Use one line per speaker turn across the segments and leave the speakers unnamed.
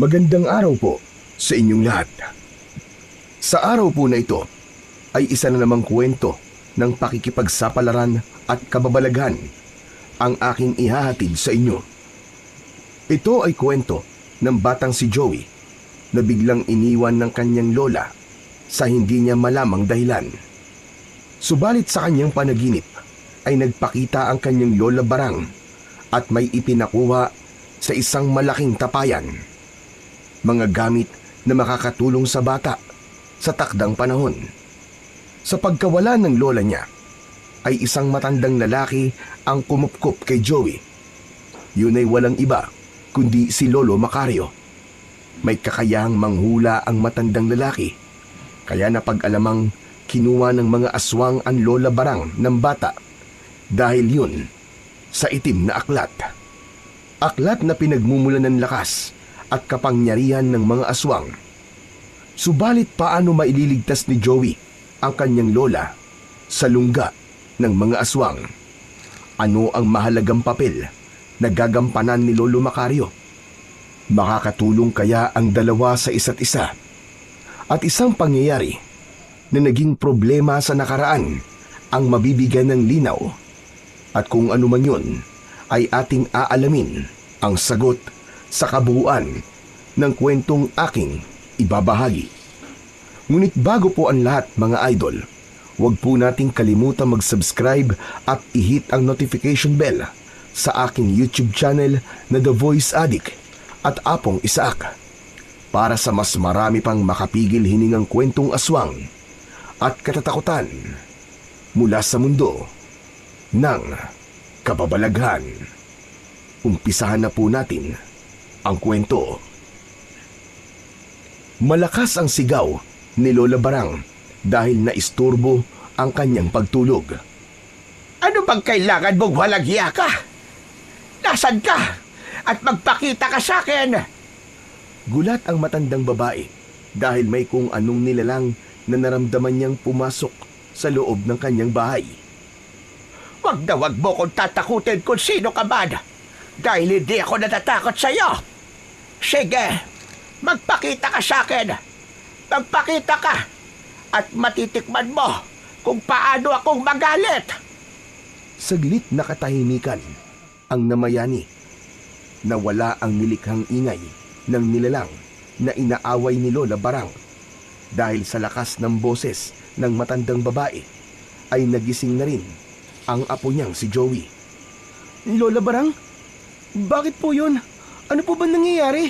Magandang araw po sa inyong lahat. Sa araw po na ito ay isa na namang kwento ng pakikipagsapalaran at kababalaghan ang aking ihahatid sa inyo. Ito ay kwento ng batang si Joey na biglang iniwan ng kanyang lola sa hindi niya malamang dahilan. Subalit sa kanyang panaginip ay nagpakita ang kanyang lola Barang at may ipinakuha sa isang malaking tapayan. Mga gamit na makakatulong sa bata sa takdang panahon. Sa pagkawala ng lola niya, ay isang matandang lalaki ang kumupkup kay Joey. Yun ay walang iba kundi si Lolo Macario. May kakayahang manghula ang matandang lalaki, kaya napag-alamang kinuha ng mga aswang ang Lola Barang ng bata dahil yun sa itim na aklat. Aklat na pinagmumulan ng lakas at kapangyarihan ng mga aswang. Subalit paano maililigtas ni Joey ang kanyang lola sa lungga ng mga aswang? Ano ang mahalagang papel na gagampanan ni Lolo Macario? Makakatulong kaya ang dalawa sa isa't isa? At isang pangyayari na naging problema sa nakaraan ang mabibigyan ng linaw. At kung ano man yun, ay ating aalamin ang sagot sa kabuuan ng kwentong aking ibabahagi. Ngunit bago po ang lahat mga idol, huwag po nating kalimutan mag-subscribe at i-hit ang notification bell sa aking YouTube channel na The Voice Addict at Apong Isaak para sa mas marami pang makapigil hiningang kwentong aswang at katatakutan mula sa mundo ng kababalaghan. Umpisahan na po natin ang kwento. Malakas ang sigaw ni Lola Barang dahil naisturbo ang kanyang pagtulog.
Ano bang kailangan mong walang hiya ka? Nasaan ka? At magpakita ka sa akin!
Gulat ang matandang babae dahil may kung anong nilalang na naramdaman niyang pumasok sa loob ng kanyang bahay.
Wag na wag mo kong tatakutin kung sino ka man dahil hindi ako natatakot sa iyo. Sige, magpakita ka sa akin. Magpakita ka at matitikman mo kung paano akong magalit.
Saglit na katahimikan ang namayani. Nawala ang nilikhang ingay ng nilalang na inaaway ni Lola Barang. Dahil sa lakas ng boses ng matandang babae ay nagising na rin ang apo niyang si Joey.
Lola Barang? Bakit po yun? Ano po ba nangyayari?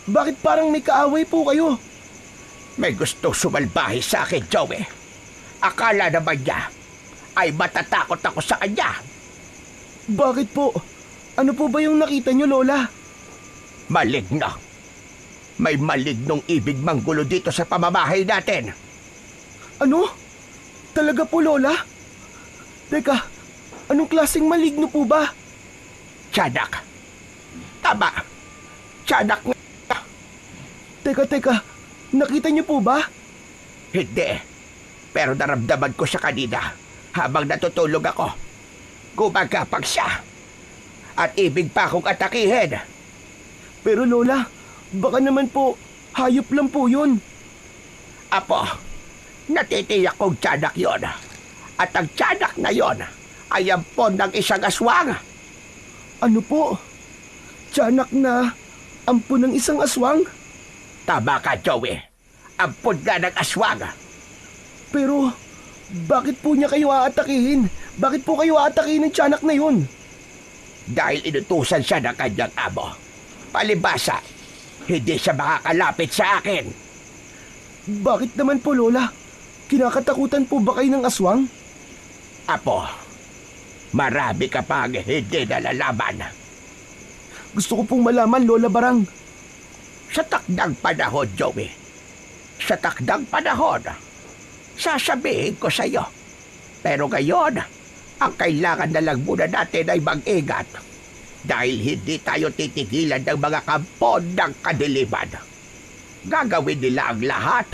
Bakit parang may kaaway po kayo?
May gustong sumalbahe sa akin, Joey. Akala naman niya ay matatakot ako sa kanya.
Bakit po? Ano po ba yung nakita niyo, Lola?
Maligno. May malignong ibig manggulo dito sa pamamahay natin.
Ano? Talaga po, Lola? Teka, anong klaseng maligno po ba?
Tiyanak. Tama. Tiyanak nga.
Teka, nakita niyo po ba?
Hindi. Pero naramdaman ko siya kanina habang natutulog ako. Gumagapag siya. At ibig pa akong atakihin.
Pero Lola, baka naman po, hayop lang po yun.
Apo, natitiyak kong tiyanak yon. At ang tiyanak na yon ay ampon ng isang aswang.
Ano po? Tiyanak na ampon ng isang aswang?
Tama ka, Joey. Ampon nga ng aswang.
Pero, bakit po niya kayo aatakihin? Bakit po kayo aatakihin ng tiyanak na yun?
Dahil inutusan siya ng kanyang amo. Palibasa, hindi siya makakalapit sa akin.
Bakit naman po, Lola? Kinakatakutan po ba kayo ng aswang?
Apo, marami ka pang hindi nalalaman.
Gusto ko pong malaman, Lola Barang.
Sa takdang panahon, Joey. Sa takdang panahon, sasabihin ko sa iyo. Pero ngayon, ang kailangan na lang muna natin ay mag-ingat dahil hindi tayo titigilan ng mga kampo ng kadiliman. Gagawin nila ang lahat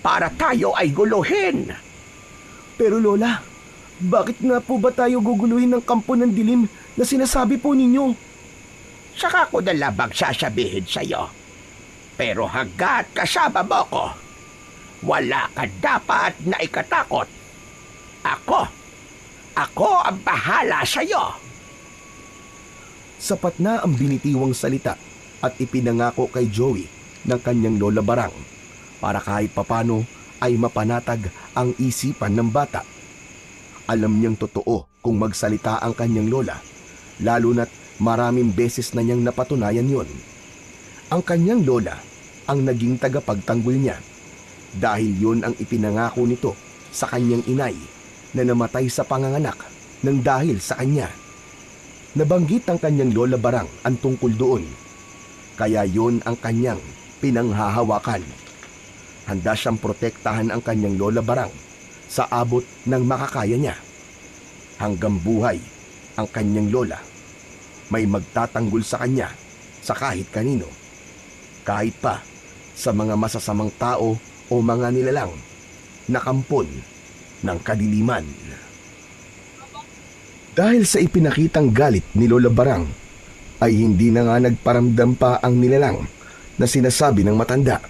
para tayo ay guluhin.
Pero Lola, bakit nga po ba tayo guguluhin ng kampo ng dilim na sinasabi po ninyo?
Saka ko na lamang sasabihin sa iyo. Pero hanggat kasama mo ko, wala ka dapat na ikatakot. Ako ang bahala sa'yo.
Sapat na ang binitiwang salita at ipinangako kay Joey ng kanyang lola Barang para kahit papano ay mapanatag ang isipan ng bata. Alam niyang totoo kung magsalita ang kanyang lola, lalo na't maraming beses na niyang napatunayan yon. Ang kanyang lola ang naging tagapagtanggol niya dahil yon ang ipinangako nito sa kanyang inay na namatay sa panganganak ng dahil sa kanya. Nabanggit ng kanyang lola Barang ang tungkol doon, kaya yon ang kanyang pinanghahawakan. Handa siyang protektahan ang kanyang lola Barang sa abot ng makakaya niya. Hanggang buhay ang kanyang lola, may magtatanggol sa kanya sa kahit kanino, kahit pa sa mga masasamang tao o mga nilalang na kampon ng kadiliman. Dahil sa ipinakitang galit ni Lola Barang, ay hindi na nga nagparamdam pa ang nilalang na sinasabi ng matanda.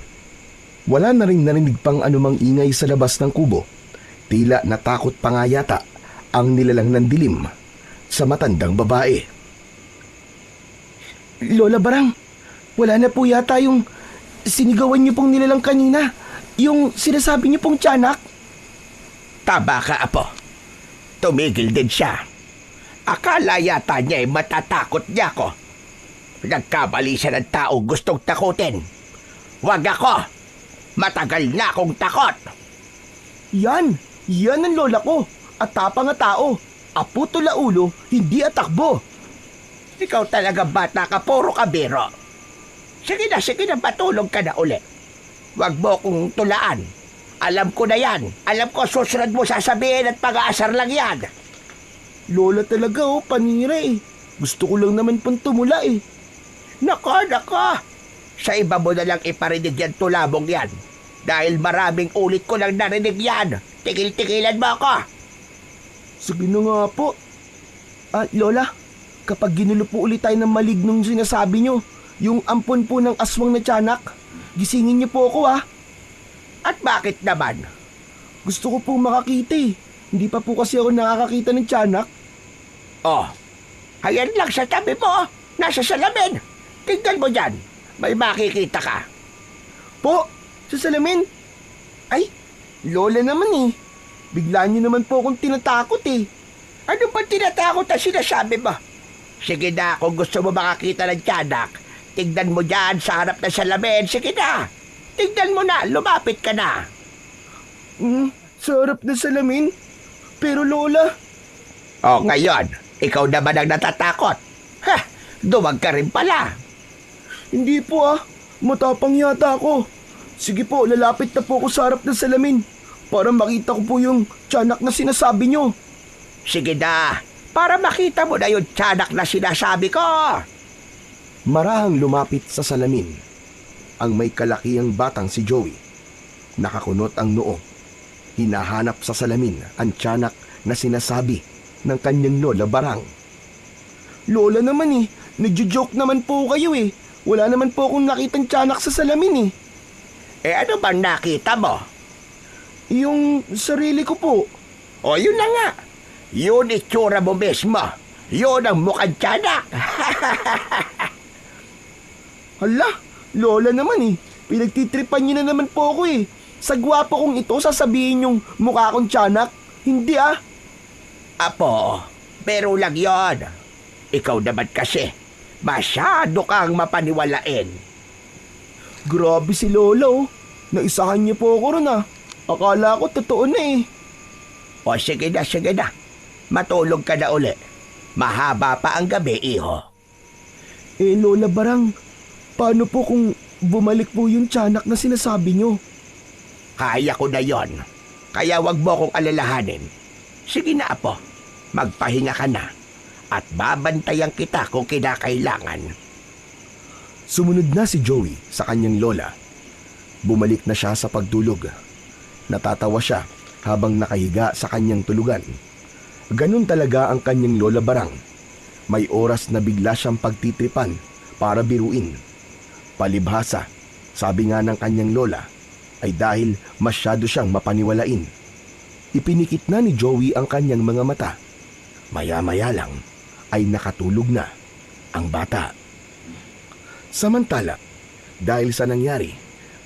Wala na rin narinig pang anumang ingay sa labas ng kubo. Tila natakot pa nga yata ang nilalang ng dilim sa matandang babae.
Lola Barang, wala na po yata yung sinigawan niyo pong nilalang kanina. Yung sinasabi niyo pong tiyanak.
Tama ka, Apo. Tumigil din siya. Akala yata niya ay matatakot niya ako. Nagkamali siya ng tao gustong takutin. Wag ako. Matagal na akong takot.
Yan ang lola ko. At tapang nga tao. Apo tula ulo, hindi atakbo.
Ikaw talaga bata ka, puro kabiro. Sige na, patulog ka na uli. Wag mo kong tulaan. Alam ko na yan. Alam ko susunod mo sasabihin at pag-aasar lang yan.
Lola talaga panira eh. Gusto ko lang naman pong tumula eh.
Nako. Sa iba mo na lang iparinig yan tulabong yan. Dahil maraming ulit ko lang narinig yan. Tigil-tigilan mo ako.
Sige na nga po. Lola, kapag ginulo po ulit tayo ng malignong sinasabi nyo, yung ampon po ng aswang na tiyanak, gisingin niyo po ako
At bakit naman?
Gusto ko po makakita eh. Hindi pa po kasi ako nakakakita ng tiyanak.
Oh, ayan lang sa tabi mo. Nasa salamin. Tingnan mo dyan. May makikita ka.
Po, sa salamin? Ay, Lola naman eh. Bigla niyo naman po akong tinatakot eh.
Ano ba tinatakot na sinasabi mo? Sige na, kung gusto mo makakita ng tiyanak, tignan mo dyan sa harap ng salamin. Sige na. Tignan mo na, lumapit ka na.
Sa harap ng salamin? Pero Lola...
Oh, ngayon, ikaw naman ang natatakot. Duwag ka rin pala.
Hindi po matapang yata ako. Sige po, lalapit na po ako sa harap ng salamin para makita ko po yung tiyanak na sinasabi nyo.
Sige na, para makita mo na yung tiyanak na sinasabi ko.
Marahang lumapit sa salamin ang may kalakihang batang si Joey. Nakakunot ang noo. Hinahanap sa salamin ang tiyanak na sinasabi ng kanyang lola Barang.
Lola naman eh, nagjo-joke naman po kayo eh. Wala naman po akong nakitang tiyanak sa salamin eh.
Ano bang nakita mo?
Yung sarili ko po.
O yun na nga. Yun itsura mo mismo. Yun ang mukhang tiyanak.
Hala, Lola naman eh. Pinagtitripan niyo na naman po ako eh. Sa gwapo kong ito, sasabihin yung mukha kong tiyanak. Hindi
Apo, pero lang yon. Ikaw naman kasi, masyado kang mapaniwalain.
Grabe si Lola Naisahan niyo po ako ron Akala ko totoo na eh.
O sige na. Matulog ka na uli. Mahaba pa ang gabi, iho.
Lola Barang, paano po kung bumalik po yung tiyanak na sinasabi niyo?
Kaya ko na yon. Kaya wag mo kong alalahanin. Sige na, Apo. Magpahinga ka na. At babantayan kita kung kinakailangan.
Sumunod na si Joey sa kanyang lola. Bumalik na siya sa pagtulog. Natatawa siya habang nakahiga sa kanyang tulugan. Ganun talaga ang kanyang lola Barang. May oras na bigla siyang pagtitripan para biruin. Palibhasa, Sabi nga ng kanyang lola ay dahil masyado siyang mapaniwalain. Ipinikit na ni Joey ang kanyang mga mata. Maya-maya lang ay nakatulog na ang bata. Samantala, dahil sa nangyari,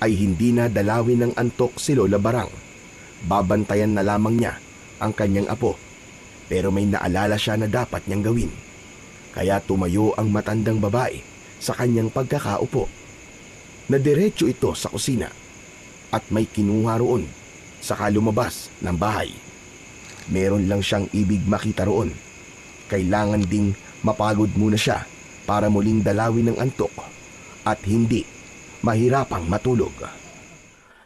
ay hindi na dalawin ng antok si Lola Barang. Babantayan na lamang niya ang kanyang apo. Pero may naalala siya na dapat niyang gawin. Kaya tumayo ang matandang babae sa kanyang pagkakaupo. Nadiretso ito sa kusina at may kinuha roon saka lumabas ng bahay. Meron lang siyang ibig makita roon. Kailangan ding mapagod muna siya para muling dalawin ng antok at hindi mahirapang matulog.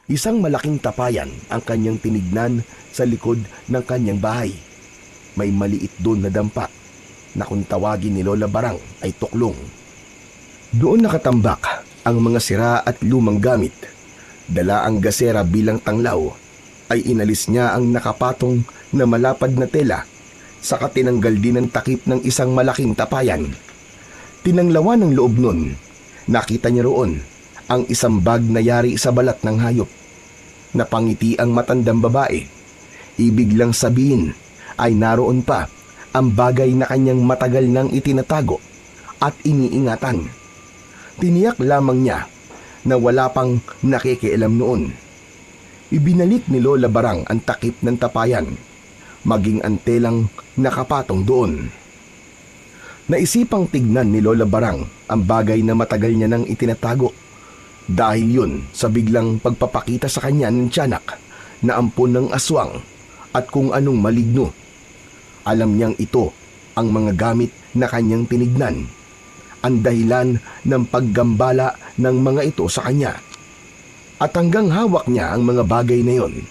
Isang malaking tapayan ang kanyang tinignan sa likod ng kanyang bahay. May maliit doon na dampa na kung tawagin ni Lola Barang ay tuklong. Doon nakatambak ang mga sira at lumang gamit. Dala ang gasera bilang tanglaw, ay inalis niya ang nakapatong na malapad na tela, saka tinanggal din ang takip ng isang malaking tapayan. Tinanglawan ng loob nun, nakita niya roon ang isang bag na yari sa balat ng hayop. Napangiti ang matandang babae. Ibig lang sabihin ay naroon pa ang bagay na kanyang matagal nang itinatago at iniingatan. Tiniyak lamang niya na wala pang nakikialam noon. Ibinalik ni Lola Barang ang takip ng tapayan, maging ang telang nakapatong doon. Naisipang tignan ni Lola Barang ang bagay na matagal niya nang itinatago. Dahil yun sa biglang pagpapakita sa kanya ng tiyanak na ampon ng aswang at kung anong maligno. Alam niyang ito ang mga gamit na kanyang tinignan, ang dahilan ng paggambala ng mga ito sa kanya. At hanggang hawak niya ang mga bagay na yon,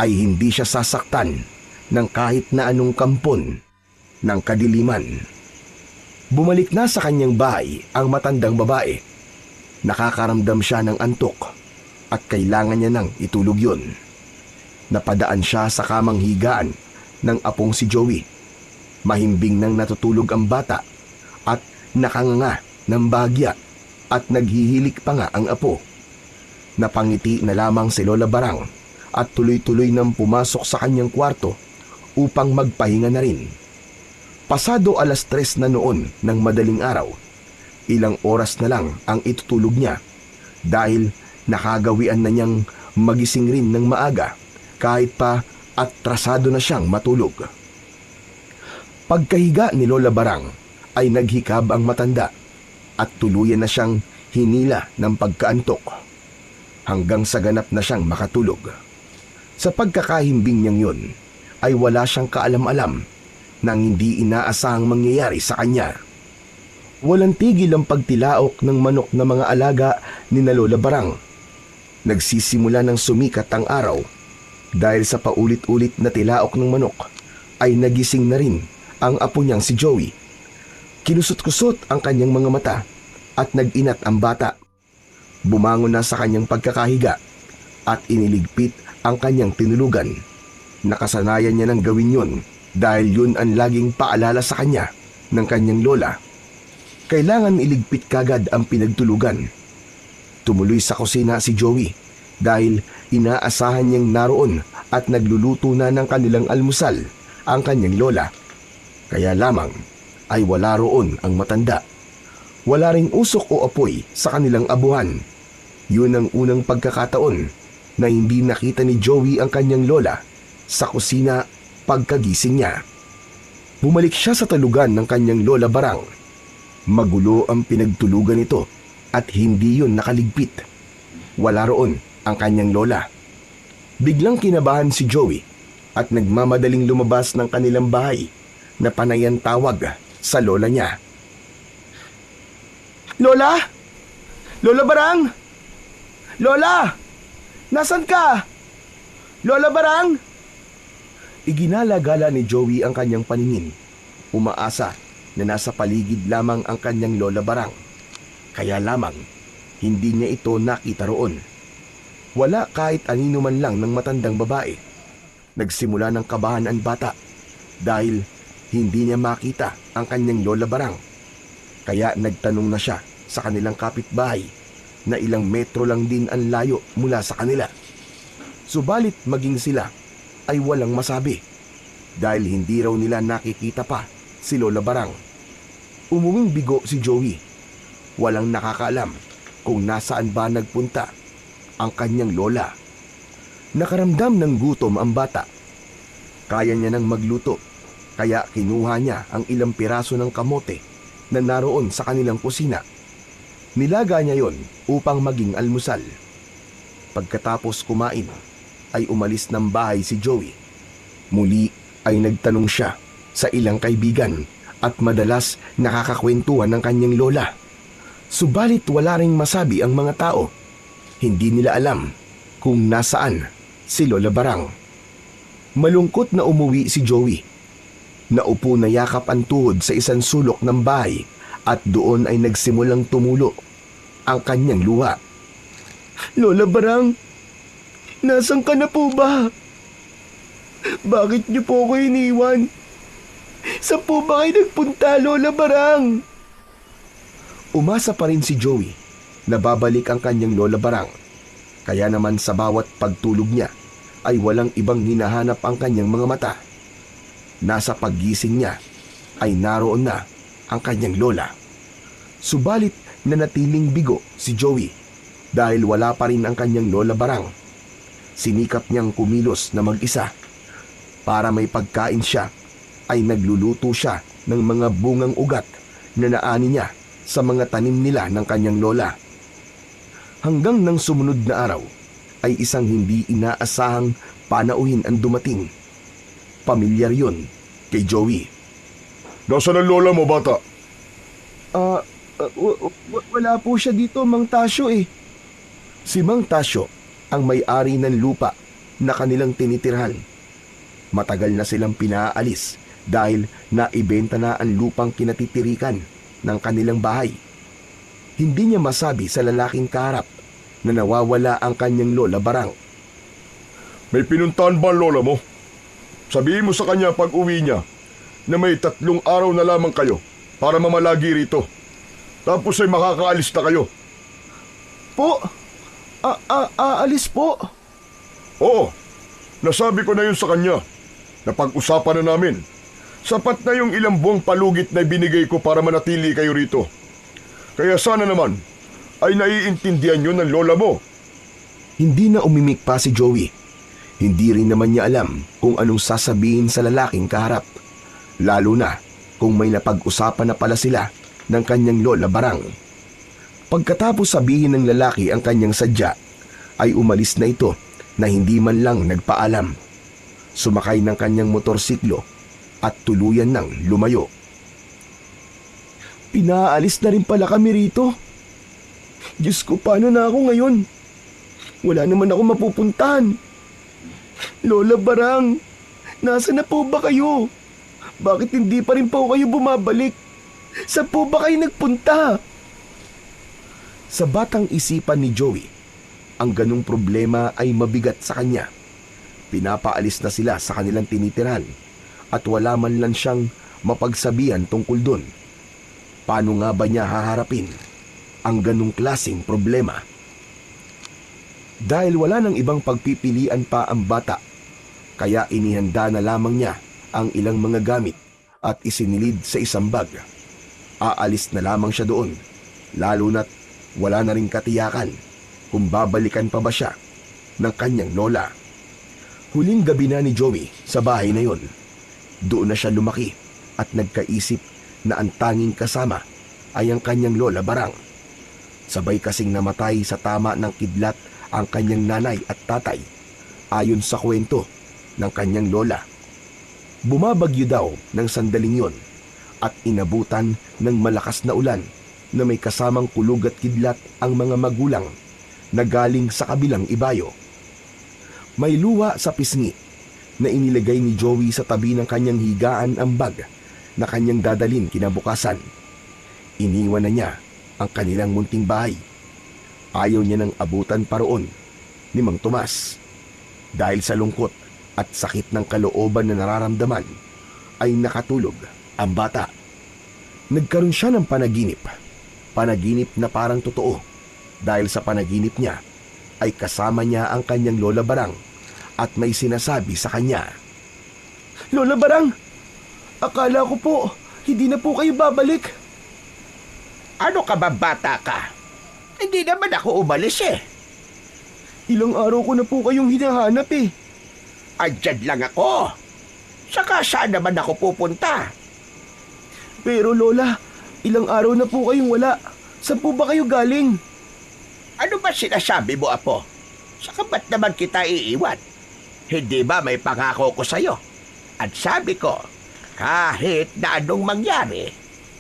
ay hindi siya sasaktan ng kahit na anong kampon ng kadiliman. Bumalik na sa kanyang bahay ang matandang babae. Nakakaramdam siya ng antok at kailangan niya nang itulog yun. Napadaan siya sa kamang higaan ng apong si Joey. Mahimbing nang natutulog ang bata at nakanganga ng bagya at naghihilik pa nga ang apo. Napangiti na lamang si Lola Barang at tuloy-tuloy nang pumasok sa kanyang kwarto upang magpahinga na rin. Pasado 3:00 na noon ng madaling araw. Ilang oras na lang ang itutulog niya dahil nakagawian na niyang magising rin ng maaga kahit pa atrasado na siyang matulog. Pagkahiga ni Lola Barang ay naghikab ang matanda at tuluyan na siyang hinila ng pagkaantok hanggang sa ganap na siyang makatulog. Sa pagkakahimbing niyang yun ay wala siyang kaalam-alam nang hindi inaasahang mangyayari sa kanya. Walang tigil ang pagtilaok ng manok na mga alaga ni na Lola Barang. Nagsisimula ng sumikat ang araw dahil sa paulit-ulit na tilaok ng manok ay nagising na rin ang apo niyang si Joey. Kinusot-kusot ang kanyang mga mata at nag-inat ang bata. Bumangon na sa kanyang pagkakahiga at iniligpit ang kanyang tinulugan. Nakasanayan niya ng gawin yun dahil yun ang laging paalala sa kanya ng kanyang lola. Kailangan iligpit kagad ang pinagtulugan. Tumuloy sa kusina si Joey dahil inaasahan niyang naroon at nagluluto na ng kanilang almusal ang kanyang lola. Kaya lamang ay wala roon ang matanda. Wala ring usok o apoy sa kanilang abuhan. Yun ang unang pagkakataon na hindi nakita ni Joey ang kanyang lola sa kusina pagkagising niya. Bumalik siya sa talugan ng kanyang Lola Barang. Magulo ang pinagtulugan nito at hindi yun nakaligpit. Wala roon ang kanyang lola. Biglang kinabahan si Joey at nagmamadaling lumabas ng kanilang bahay na panayan tawag sa lola niya.
Lola! Lola Barang! Lola! Nasaan ka? Lola Barang!
Iginala-gala ni Joey ang kanyang paningin. Umaasa na nasa paligid lamang ang kanyang Lola Barang. Kaya lamang, hindi niya ito nakita roon. Wala kahit anino man lang ng matandang babae. Nagsimula ng kabahan ang bata dahil hindi niya makita ang kanyang Lola Barang. Kaya nagtanong na siya sa kanilang kapitbahay na ilang metro lang din ang layo mula sa kanila. Subalit maging sila ay walang masabi dahil hindi raw nila nakikita pa si Lola Barang. Umuwing bigo si Joey. Walang nakakaalam kung nasaan ba nagpunta ang kanyang lola. Nakaramdam ng gutom ang bata. Kaya niya nang magluto, kaya kinuha niya ang ilang piraso ng kamote na naroon sa kanilang kusina. Nilaga niya yon upang maging almusal. Pagkatapos kumain, ay umalis ng bahay si Joey. Muli ay nagtanong siya sa ilang kaibigan at madalas nakakakwentuhan ng kanyang lola. Subalit wala ring masabi ang mga tao. Hindi nila alam kung nasaan si Lola Barang. Malungkot na umuwi si Joey. Naupo na yakap ang tuhod sa isang sulok ng bahay at doon ay nagsimulang tumulo ang kanyang luha.
Lola Barang, nasan ka na po ba? Bakit niyo po ako iniwan? Saan po ba kayo nagpunta, Lola Barang?
Umasa pa rin si Joey na babalik ang kanyang Lola Barang. Kaya naman sa bawat pagtulog niya ay walang ibang hinahanap ang kanyang mga mata. Nasa paggising niya ay naroon na ang kanyang lola. Subalit nanatiling bigo si Joey dahil wala pa rin ang kanyang Lola Barang. Sinikap niyang kumilos na mag-isa. Para may pagkain siya ay nagluluto siya ng mga bungang ugat na naani niya sa mga tanim nila ng kanyang lola. Hanggang nang sumunod na araw ay isang hindi inaasahang panauhin ang dumating. Pamilyar yun kay Joey.
Nasaan ang lola mo, bata?
Wala po siya dito, Mang Tasyo eh.
Si Mang Tasyo ang may-ari ng lupa na kanilang tinitirhan. Matagal na silang pinaalis dahil naibenta na ang lupang kinatitirikan ng kanilang bahay. Hindi niya masabi sa lalaking kaharap na nawawala ang kanyang Lola Barang.
May pinuntahan ba ang lola mo? Sabihin mo sa kanya pag uwi niya na may 3 araw na lamang kayo para mamalagi rito. Tapos ay makakaalis na kayo.
Po? Aalis po?
Oo, nasabi ko na yun sa kanya. Napag-usapan na namin. Sapat na yung ilang buwang palugit na binigay ko para manatili kayo rito. Kaya sana naman ay naiintindihan nyo ng lola mo.
Hindi na umimik pa si Joey. Hindi rin naman niya alam kung anong sasabihin sa lalaking kaharap. Lalo na kung may napag-usapan na pala sila ng kanyang Lola Barang. Pagkatapos sabihin ng lalaki ang kanyang sadya, ay umalis na ito na hindi man lang nagpaalam. Sumakay ng kanyang motorsiklo at tuluyan ng lumayo.
Pinaalis na rin pala kami rito. Diyos ko, paano na ako ngayon? Wala naman ako mapupuntahan. Lola Barang, nasa na po ba kayo? Bakit hindi pa rin po kayo bumabalik? Saan po ba kayo nagpunta?
Sa batang isipan ni Joey, ang ganung problema ay mabigat sa kanya. Pinapaalis na sila sa kanilang tinitiran at wala man lang siyang mapagsabihan tungkol dun. Paano nga ba niya haharapin ang ganung klaseng problema? Dahil wala nang ibang pagpipilian pa ang bata, kaya inihanda na lamang niya ang ilang mga gamit at isinilid sa isang bag. Aalis na lamang siya doon, lalo na't wala na ring katiyakan kung babalikan pa ba siya ng kanyang lola. Huling gabi na ni Joey sa bahay na yon. Doon na siya lumaki at nagkaisip na ang tanging kasama ay ang kanyang Lola Barang. Sabay kasing namatay sa tama ng kidlat ang kanyang nanay at tatay, ayon sa kwento ng kanyang lola. Bumabagyo daw ng sandaling yon at inabutan ng malakas na ulan na may kasamang kulog at kidlat ang mga magulang na galing sa kabilang ibayo. May luha sa pisngi na inilagay ni Joey sa tabi ng kanyang higaan ang bag na kanyang dadalhin kinabukasan. Iniwan na niya ang kanilang munting bahay. Ayaw niya nang abutan pa roon ni Mang Tomas. Dahil sa lungkot at sakit ng kalooban na nararamdaman, ay nakatulog ang bata. Nagkaroon siya ng panaginip. Panaginip na parang totoo. dahil sa panaginip niya ay kasama niya ang kanyang Lola Barang at may sinasabi sa kanya.
Lola Barang, akala ko po, hindi na po kayo babalik.
Ano ka ba, bata ka? Hindi naman ako umalis eh.
Ilang araw ko na po kayong hinahanap eh.
Andyan lang ako. Saka saan naman ako pupunta?
Pero Lola, ilang araw na po kayong wala. Saan po ba kayo galing?
Ano ba sinasabi mo, Apo? Saka ba't naman kita iiwan? Hindi ba may pangako ko sa'yo? At sabi ko, kahit na anong mangyari,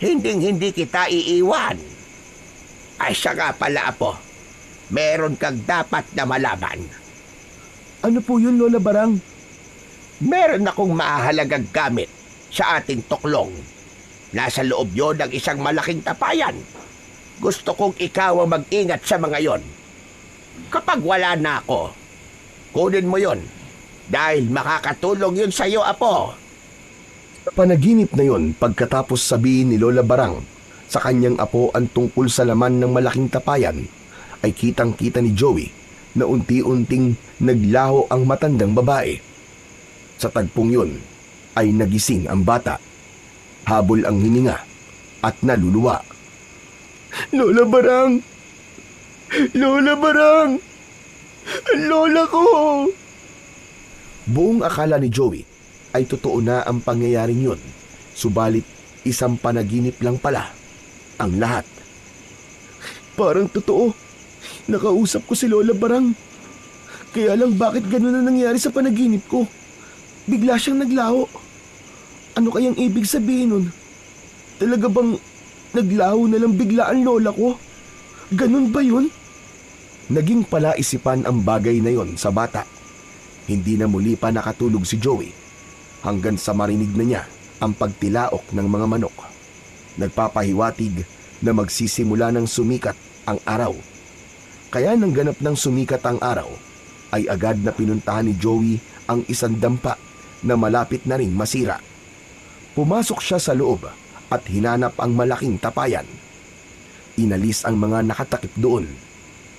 hindi kita iiwan. Ay siya nga pala, Apo. Meron kang dapat na malaman.
Ano po yun, Lola Barang?
Meron akong mahalagang gamit sa ating tuklong. Nasa loob yon ng isang malaking tapayan. Gusto kong ikaw ang mag-ingat sa mga yon. Kapag wala na ako, kunin mo yon dahil makakatulong yun sa'yo, Apo.
Sa panaginip na yon, pagkatapos sabihin ni Lola Barang sa kanyang apo ang tungkol sa laman ng malaking tapayan, ay kitang-kita ni Joey na unti-unting naglaho ang matandang babae. Sa tagpong yun ay nagising ang bata. Habol ang hininga at naluluwa.
Lola Barang! Lola Barang! Ang lola ko!
Buong akala ni Joey ay totoo na ang pangyayaring yun, subalit isang panaginip lang pala ang lahat.
Parang totoo. Nakausap ko si Lola Barang. Kaya lang bakit ganun na nangyari sa panaginip ko? Bigla siyang naglaho. Ano kayang ibig sabihin nun? Talaga bang naglaho na lang bigla ang lola ko? Ganun ba yun?
Naging palaisipan ang bagay na yon sa bata. Hindi na muli pa nakatulog si Joey hanggang sa marinig na niya ang pagtilaok ng mga manok. Nagpapahiwatig na magsisimula ng sumikat ang araw. Kaya nang ganap ng sumikat ang araw, ay agad na pinuntahan ni Joey ang isang dampa na malapit na ring masira. Pumasok siya sa loob at hinanap ang malaking tapayan. Inalis ang mga nakatakip doon.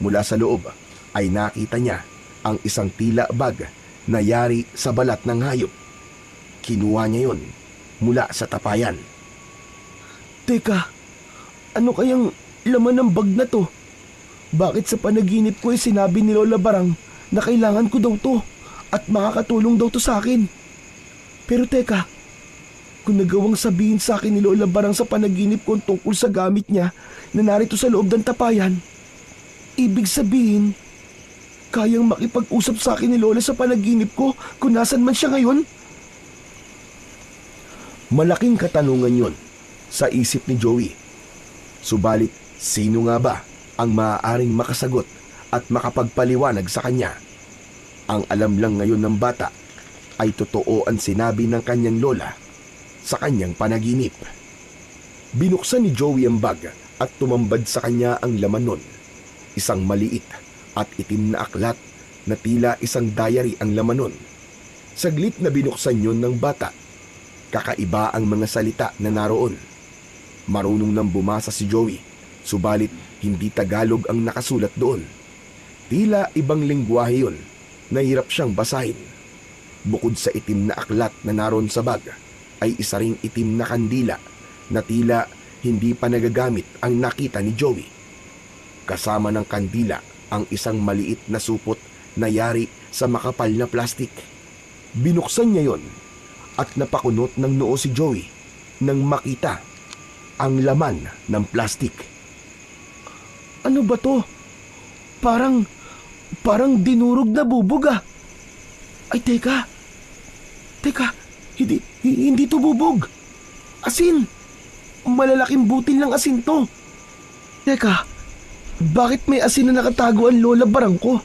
Mula sa loob ay nakita niya ang isang tila bag na yari sa balat ng hayop. Kinuha niya yon mula sa tapayan.
Teka, ano kayang laman ng bag na to? Bakit sa panaginip ko ay sinabi ni Lola Barang na kailangan ko daw to at makakatulong daw to sa akin? Pero teka, kung nagawang sabihin sa akin ni Lola Barang sa panaginip ko tungkol sa gamit niya na narito sa loob ng tapayan, ibig sabihin, kayang makipag-usap sa akin ni Lola sa panaginip ko kung nasan man siya ngayon?
Malaking katanungan yon sa isip ni Joey. Subalit, sino nga ba ang maaaring makasagot at makapagpaliwanag sa kanya? Ang alam lang ngayon ng bata ay totoo ang sinabi ng kanyang lola sa kanyang panaginip. Binuksan ni Joey ang bag at tumambad sa kanya ang laman nun. Isang maliit at itim na aklat na tila isang diary ang laman nun. Saglit na binuksan yun ng bata. Kakaiba ang mga salita na naroon. Marunong nang bumasa si Joey, subalit hindi Tagalog ang nakasulat doon. Tila ibang lengguwahe yun, nahirap siyang basahin. Bukod sa itim na aklat na naroon sa bag, ay isa ring itim na kandila na tila hindi pa nagagamit ang nakita ni Joey. Kasama ng kandila ang isang maliit na supot na yari sa makapal na plastik. Binuksan niya yon at napakunot ng noo si Joey nang makita ang laman ng plastik.
Ano ba to? Parang dinurog na bubog ah. Ay teka, hindi to bubog. Asin, malalaking butil ng asin to. Teka, bakit may asin na nakatago ang Lola Barang ko?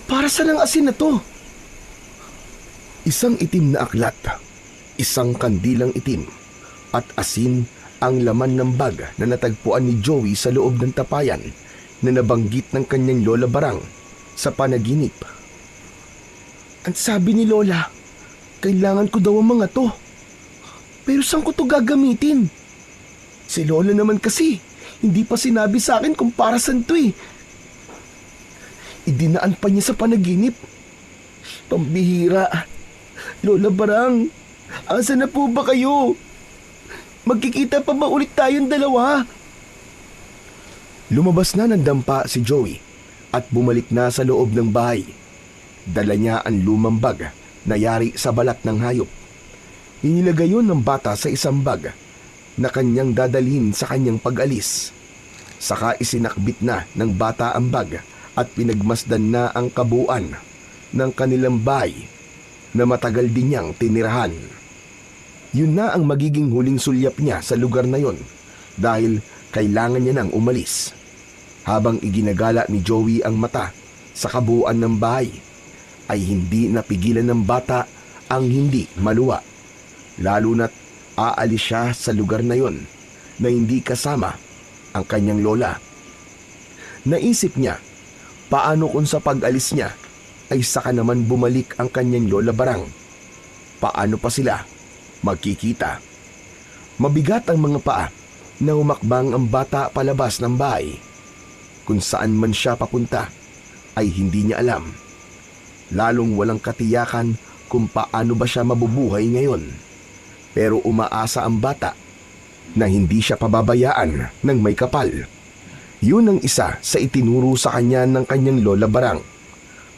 Para saan ang asin na to?
Isang itim na aklat, isang kandilang itim, at asin ang laman ng bag na natagpuan ni Joey sa loob ng tapayan na nabanggit ng kanyang Lola Barang sa panaginip.
Ang sabi ni Lola, kailangan ko daw ang mga to. Pero saan ko to gagamitin? Si Lola naman kasi, hindi pa sinabi sa akin kung para saan to eh. idinaan pa niya sa panaginip. Pambihira. Lola Barang, asa na po ba kayo? Magkikita pa ba ulit tayong dalawa? Lumabas na ng dampa si Joey at bumalik na sa loob ng bahay. Dala niya ang lumang bag na yari sa balat ng hayop. Inilagay yun ng bata sa isang bag na kanyang dadalhin sa kanyang pag-alis. Saka isinakbit na ng bata ang bag at pinagmasdan na ang kabuuan ng kanilang bahay na matagal din niyang tinirahan. Yun na ang magiging huling sulyap niya sa lugar na yon dahil kailangan niya nang umalis. Habang iginagala ni Joey ang mata sa kabuuan ng bahay, ay hindi napigilan ng bata ang hindi maluwa. Lalo na't aalis siya sa lugar na yon na hindi kasama ang kanyang lola. Naisip niya, paano kung sa pag-alis niya ay saka naman bumalik ang kanyang lola Barang? Paano pa sila magkikita? Mabigat ang mga paa na humakbang ang bata palabas ng bahay. Kung saan man siya papunta ay hindi niya alam. Lalong walang katiyakan kung paano ba siya mabubuhay ngayon. Pero umaasa ang bata na hindi siya pababayaan ng may kapal. Yun ang isa sa itinuro sa kanya ng kanyang lola Barang.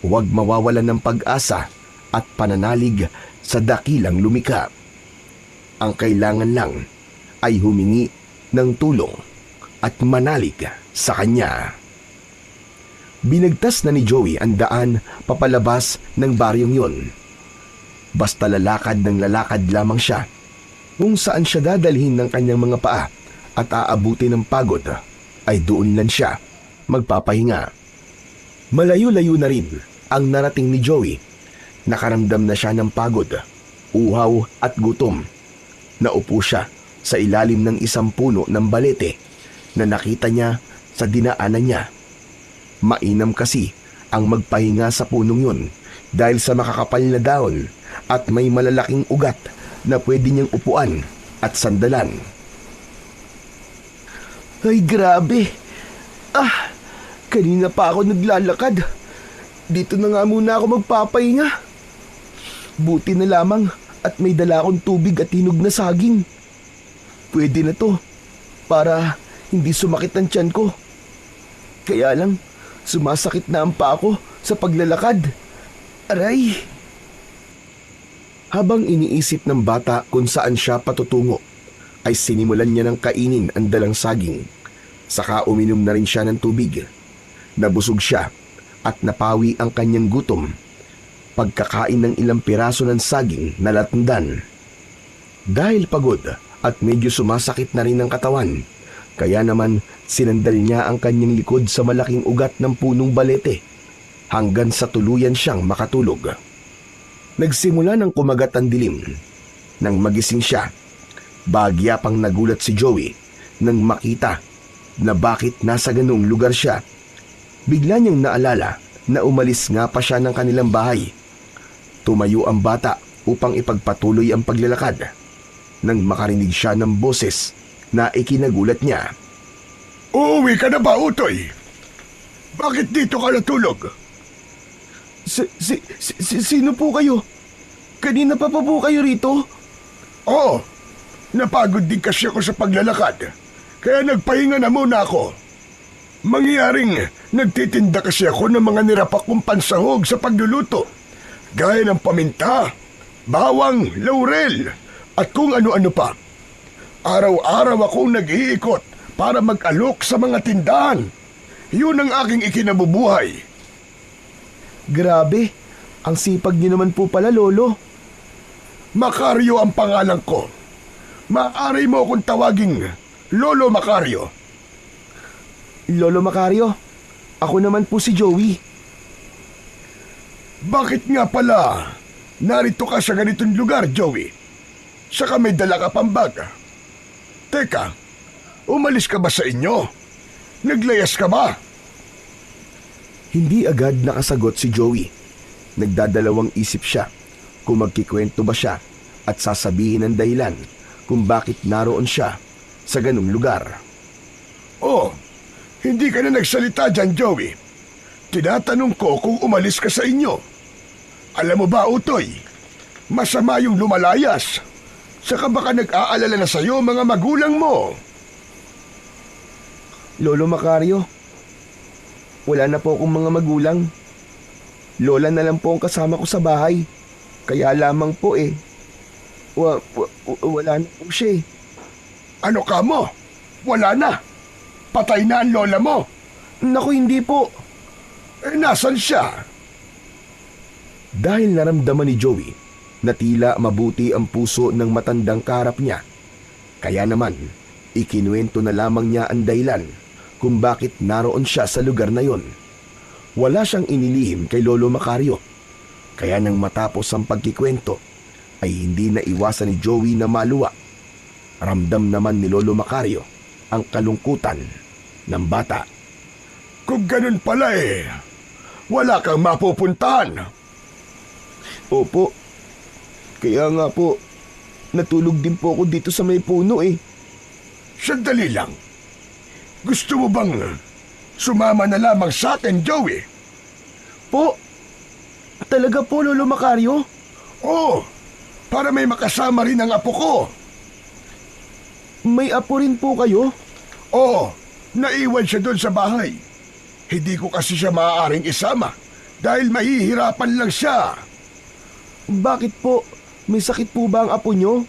Huwag mawawalan ng pag-asa at pananalig sa dakilang lumikha. Ang kailangan lang ay humingi ng tulong at manalig sa kanya. Binagtas na ni Joey ang daan papalabas ng baryong yon. Basta lalakad ng lalakad lamang siya. Kung saan siya dadalhin ng kanyang mga paa at aabuti ng pagod, ay doon lang siya magpapahinga. Malayo-layo na rin ang narating ni Joey. Nakaramdam na siya ng pagod, uhaw at gutom. Naupo siya sa ilalim ng isang puno ng balete na nakita niya sa dinaanan niya. Mainam kasi ang magpahinga sa punong yun dahil sa makakapal na dahon at may malalaking ugat na pwede niyang upuan at sandalan. Ay grabe! Kanina pa ako naglalakad. Dito na nga muna ako magpapahinga. Buti na lamang at may dala akong tubig at hinog na saging. Pwede na to para hindi sumakit ang tiyan ko. Kaya lang, sumasakit na ang paa ko sa paglalakad. Aray! Habang iniisip ng bata kung saan siya patutungo, ay sinimulan niya ng kainin ang dalang saging. Saka uminom na rin siya ng tubig. Nabusog siya at napawi ang kanyang gutom pagkakain ng ilang piraso ng saging na latundan. Dahil pagod at medyo sumasakit na rin ang katawan, kaya naman sinandal niya ang kanyang likod sa malaking ugat ng punong balete hanggang sa tuluyan siyang makatulog. Nagsimula ng kumagat ang dilim. Nang magising siya, bagya pang nagulat si Joey nang makita na bakit nasa ganung lugar siya. Bigla niyang naalala na umalis nga pa siya ng kanilang bahay. Tumayo ang bata upang ipagpatuloy ang paglalakad nang makarinig siya ng boses na ikinagulat niya.
Uuwi ka na ba, Utoy? Bakit dito ka natulog?
Sino po kayo? Kanina pa po kayo rito?
Oo, napagod din kasi ako sa paglalakad. Kaya nagpahinga na muna ako. Mangyaring nagtitinda kasi ako ng mga nirapak kong pansahog sa pagluluto. Gaya ng paminta, bawang, laurel, at kung ano-ano pa. Araw-araw akong nag-iikot para mag-alok sa mga tindahan. Yun ang aking ikinabubuhay.
Grabe, ang sipag niyo naman po pala, Lolo.
Macario ang pangalan ko. Maaari mo akong tawaging Lolo Macario.
Lolo Macario, ako naman po si Joey.
Bakit nga pala narito ka sa ganitong lugar, Joey? Saka may dala ka pang bag. Teka, umalis ka ba sa inyo? Naglayas ka ba?
Hindi agad nakasagot si Joey. Nagdadalawang isip siya kung magkikwento ba siya at sasabihin ang dahilan kung bakit naroon siya sa ganung lugar.
Oh, hindi ka na nagsalita dyan, Joey. Tinatanong ko kung umalis ka sa inyo. Alam mo ba, Utoy, masama yung lumalayas. Saka baka nag-aalala na sa'yo mga magulang mo.
Lolo Macario, wala na po akong mga magulang. Lola na lang po ang kasama ko sa bahay. Kaya lamang po wala na po siya eh.
Ano ka mo? Wala na. Patay na ang lola mo.
Naku, hindi po.
Nasan siya?
Dahil naramdaman ni Joey na tila mabuti ang puso ng matandang kaharap niya. Kaya naman, ikinuwento na lamang niya ang dahilan kung bakit naroon siya sa lugar na yon. Wala siyang inilihim kay Lolo Macario. Kaya nang matapos ang pagkikwento, ay hindi na iwasan ni Joey na maluwa. Ramdam naman ni Lolo Macario ang kalungkutan ng bata.
Kung ganun pala wala kang mapupuntahan.
Opo. Kaya nga po, natulog din po ako dito sa may puno eh.
Sandali lang. Gusto mo bang sumama na lamang sa atin, Joey?
Po? Talaga po, Lolo Macario?
Oo, para may makasama rin ang apo ko.
May apo rin po kayo?
Oo, naiwan siya doon sa bahay. Hindi ko kasi siya maaaring isama dahil mahihirapan lang siya.
Bakit po? May sakit po ba ang apo nyo?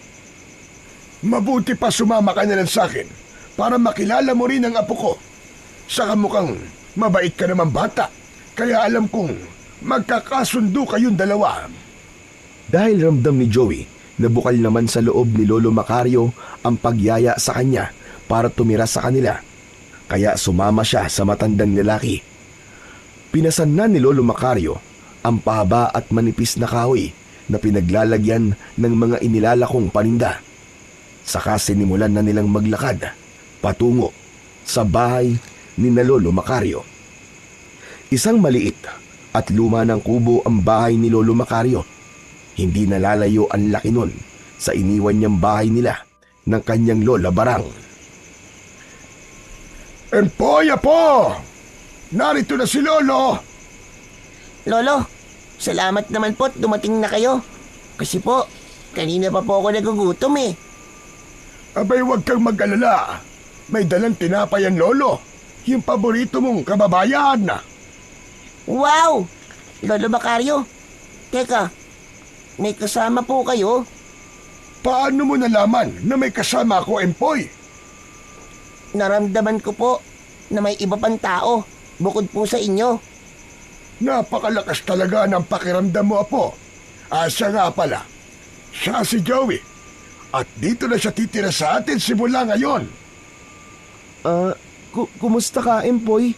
Mabuti pa sumama ka na lang sa akin para makilala mo rin ang apo ko. Saka mukhang mabait ka naman bata, kaya alam kong magkakasundo kayong dalawa.
Dahil ramdam ni Joey na bukal naman sa loob ni Lolo Macario ang pagyaya sa kanya para tumira sa kanila. Kaya sumama siya sa matandang lalaki. Pinasan na ni Lolo Macario ang pahaba at manipis na kahoy na pinaglalagyan ng mga inilalakong paninda. Saka sinimulan na nilang maglakad patungo sa bahay ni na Lolo Macario. Isang maliit at luma ng kubo ang bahay ni Lolo Macario. Hindi nalalayo ang laki nun sa iniwan niyang bahay nila ng kanyang lola Barang.
Empoy, apo! Narito na si Lolo!
Lolo, salamat naman po't dumating na kayo. Kasi po, kanina pa po ako nagugutom eh.
Abay, huwag kang mag-alala. May dalang tinapay ang Lolo. Yung paborito mong kababayan.
Wow! Lolo Macario, teka, may kasama po kayo?
Paano mo nalaman na may kasama ako, Empoy?
Naramdaman ko po na may iba pang tao bukod po sa inyo.
Napakalakas talaga ng pakiramdam mo, apo. Siya nga pala. Siya si Joey. At dito na siya titira sa atin simula ngayon.
Kumusta ka, Empoy?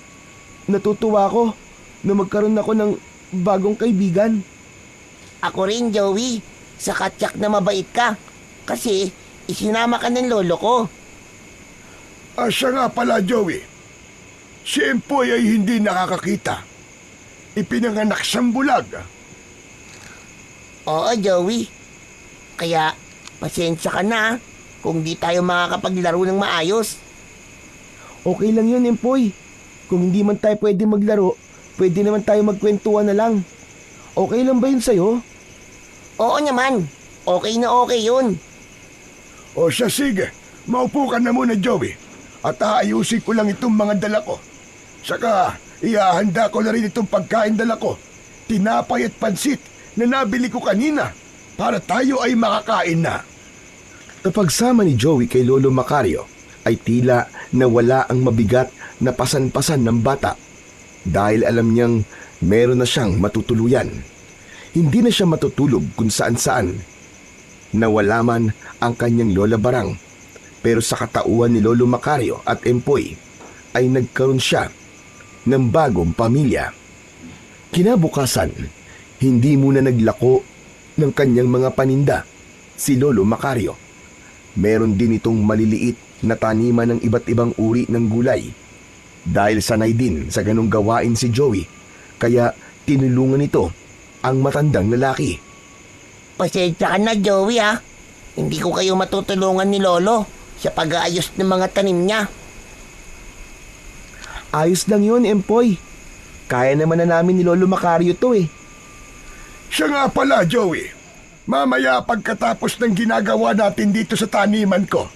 Natutuwa ko na magkaroon ako ng bagong kaibigan.
Ako rin, Joey. Sakatyak na mabait ka. Kasi isinama ka ng lolo ko.
Siya nga pala, Joey. Si Empoy ay hindi nakakakita. Ipinanganak siyang bulag.
Oo, Joey. Kaya, pasensya ka na kung di tayo makakapaglaro ng maayos.
Okay lang yun, Empoy. Kung hindi man tayo pwede maglaro, pwede naman tayo magkwentuhan na lang. Okay lang ba yun sa'yo?
Oo naman. Okay na okay yun.
O siya, sige. Maupo ka na muna, Joey. At aayusin ko lang itong mga dala ko. Saka, ihahanda ko na rin itong pagkain dala ko. Tinapay at pansit na nabili ko kanina para tayo ay makakain na.
Pagsama ni Joey kay Lolo Macario ay tila nawala ang mabigat na pasan-pasan ng bata dahil alam niyang meron na siyang matutuluyan. Hindi na siya matutulog kung saan-saan. Nawala man ang kanyang lola Barang, pero sa katauhan ni Lolo Macario at Empoy ay nagkaroon siya ng bagong pamilya. Kinabukasan, hindi muna naglako ng kanyang mga paninda si Lolo Macario. Meron din itong maliliit na taniman ng iba't ibang uri ng gulay. Dahil sanay din sa ganong gawain si Joey, kaya tinulungan ito ang matandang lalaki.
Pasensya ka na, Joey ha. Hindi ko kayo matutulungan ni Lolo sa pag-aayos ng mga tanim niya.
Ayos lang yun, Empoy. Kaya naman na namin ni Lolo Macario to eh.
Siya nga pala, Joey. Mamaya pagkatapos ng ginagawa natin dito sa taniman ko,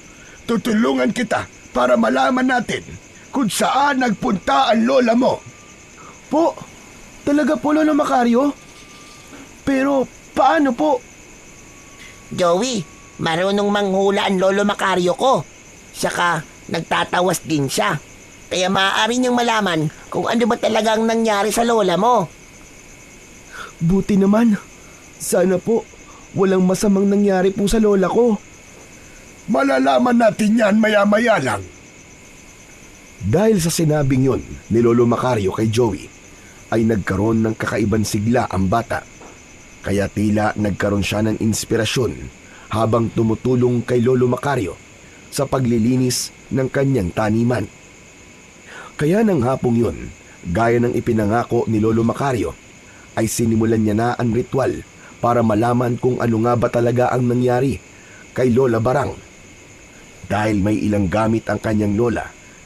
tutulungan kita para malaman natin kung saan nagpunta ang lola mo.
Po, talaga po Lolo Macario? Pero paano po?
Joey, marunong manghula ang Lolo Macario ko. Saka nagtatawas din siya. Kaya maaari niyang malaman kung ano ba talaga ang nangyari sa lola mo.
Buti naman. Sana po walang masamang nangyari po sa lola ko.
Malalaman natin yan maya-maya lang.
Dahil sa sinabing yun ni Lolo Macario kay Joey, ay nagkaroon ng kakaibang sigla ang bata. Kaya tila nagkaroon siya ng inspirasyon habang tumutulong kay Lolo Macario sa paglilinis ng kanyang taniman. Kaya ng hapong yun, gaya ng ipinangako ni Lolo Macario, ay sinimulan niya na ang ritual para malaman kung ano nga ba talaga ang nangyari kay Lola Barang. Dahil may ilang gamit ang kanyang lola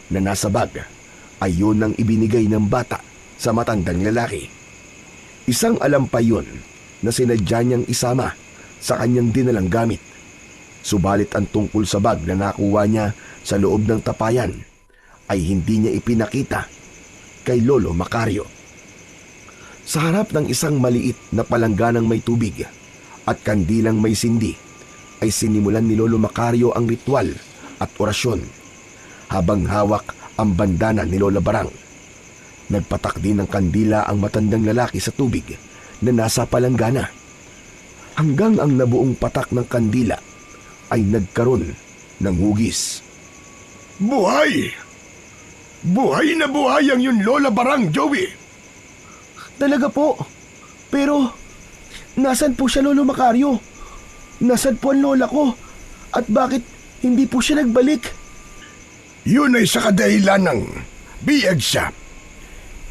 na nasa bag, ay yun ang ibinigay ng bata sa matandang lalaki. Isang alam pa yun na sinadya niyang isama sa kanyang dinalang gamit. Subalit ang tungkol sa bag na nakuha niya sa loob ng tapayan ay hindi niya ipinakita kay Lolo Macario. Sa harap ng isang maliit na palangganang may tubig at kandilang may sindi, ay sinimulan ni Lolo Macario ang ritual at orasyon habang hawak ang bandana ni Lola Barang. Nagpatak din ng kandila ang matandang lalaki sa tubig na nasa palanggana, hanggang ang nabuong patak ng kandila ay nagkaroon ng hugis.
Buhay! Buhay na buhay ang yun Lola Barang, Joey!
Talaga po. Pero nasan po siya Lolo Macario? Nasan po ang lola ko? At bakit hindi po siya nagbalik?
Yun ay sa kadahilan ng biyag siya.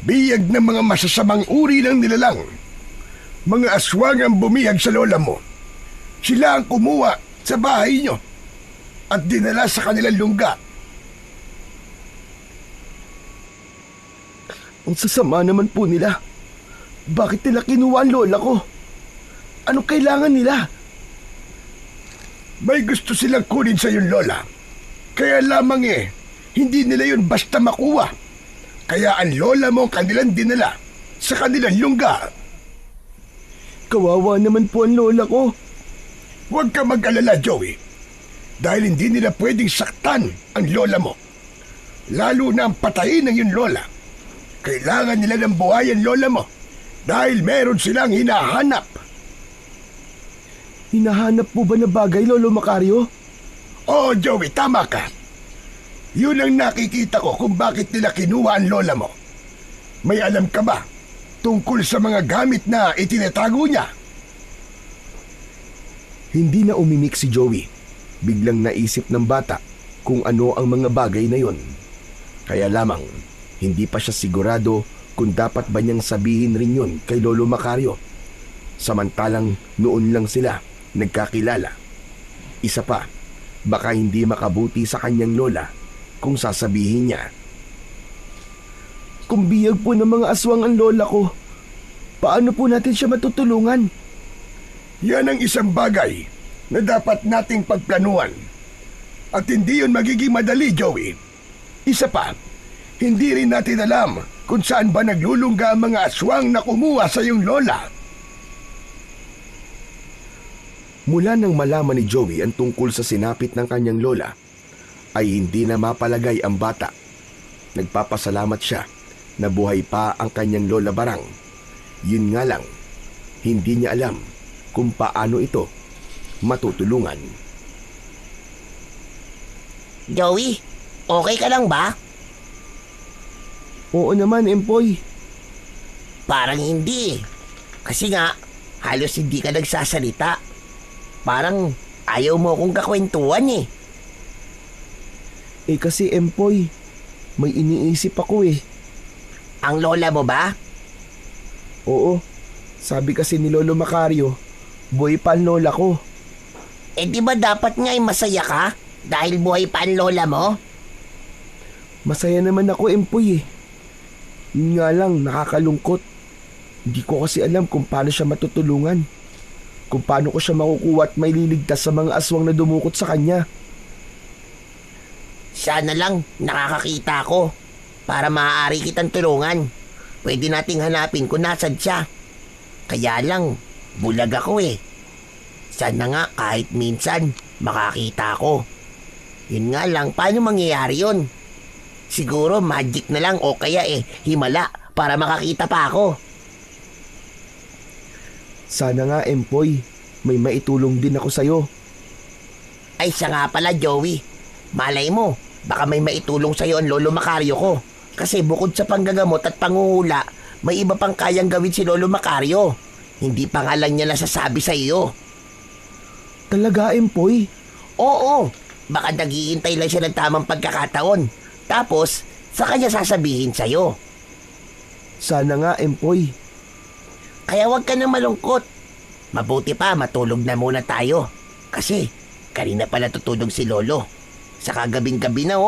Biyag ng mga masasamang uri ng nilalang. Mga aswang ang bumiyag sa lola mo. Sila ang kumuha sa bahay nyo at dinala sa kanilang lungga.
Ang sasama naman po nila. Bakit nila kinuha ang lola ko? Anong kailangan nila?
May gusto silang kunin sa iyong lola. Kaya lamang hindi nila yun basta makuha. Kaya ang lola mo ang kanilang dinala sa kanilang lungga.
Kawawa naman po ang lola ko.
Huwag ka mag-alala, Joey. Dahil hindi nila pwedeng saktan ang lola mo. Lalo na ang patayin ng iyong lola. Kailangan nila ng buhay ang lola mo dahil meron silang hinahanap.
Hinahanap po ba na bagay, Lolo Macario?
Oo, Joey, tama ka. Yun ang nakikita ko kung bakit nila kinuha ang lola mo. May alam ka ba tungkol sa mga gamit na itinatago niya?
Hindi na umimik si Joey. Biglang naisip ng bata kung ano ang mga bagay na yon. Kaya lamang, hindi pa siya sigurado kung dapat ba niyang sabihin rin yun kay Lolo Macario. Samantalang noon lang sila nagkakilala. Isa pa, baka hindi makabuti sa kanyang lola kung sasabihin niya.
Kung biyag po ng mga aswang ang lola ko, paano po natin siya matutulungan?
Yan ang isang bagay na dapat nating pagplanuhan. At hindi yun magiging madali, Joey. Isa pa, hindi rin natin alam kung saan ba naglulungga ang mga aswang na kumuha sa iyong lola.
Mula nang malaman ni Joey ang tungkol sa sinapit ng kanyang lola, ay hindi na mapalagay ang bata. Nagpapasalamat siya na buhay pa ang kanyang Lola Barang. Yun nga lang, hindi niya alam kung paano ito matutulungan.
Joey, okay ka lang ba?
Oo naman, Empoy.
Parang hindi. Kasi nga, halos hindi ka nagsasalita. Parang ayaw mo akong kakwentuhan eh.
Eh kasi, Empoy, may iniisip ako eh.
Ang lola mo ba?
Oo, sabi kasi ni Lolo Macario, buhay pa ang lola ko.
Eh di ba dapat nga ay masaya ka? Dahil buhay pa ang lola mo?
Masaya naman ako, Empoy eh. Yun nga lang, nakakalungkot. Hindi ko kasi alam kung paano siya matutulungan. Kung paano ko siya makukuha at may liligtas sa mga aswang na dumukot sa kanya.
Sana lang nakakakita ko para maaari kitang tulungan. Pwede nating hanapin kung nasan siya. Kaya lang, bulag ako eh. Sana nga kahit minsan makakita ko. Yun nga lang, paano mangyayari yun? Siguro magic na lang o kaya himala para makakita pa ako.
Sana nga, Empoy, may maitulong din ako sa'yo.
Ay siya nga pala, Joey. Malay mo, baka may maitulong sa'yo ang Lolo Macario ko. Kasi bukod sa panggagamot at panguhula, may iba pang kayang gawin si Lolo Macario. Hindi pa nga lang niya nasasabi sa iyo.
Talaga, Empoy?
Oo, baka naghihintay lang siya ng tamang pagkakataon. Tapos, sa kanya sasabihin sa'yo.
Sana nga, Empoy.
Kaya huwag ka nang malungkot. Mabuti pa matulog na muna tayo. Kasi, kanina pa natutulog si Lolo. Sa kagabing-gabi na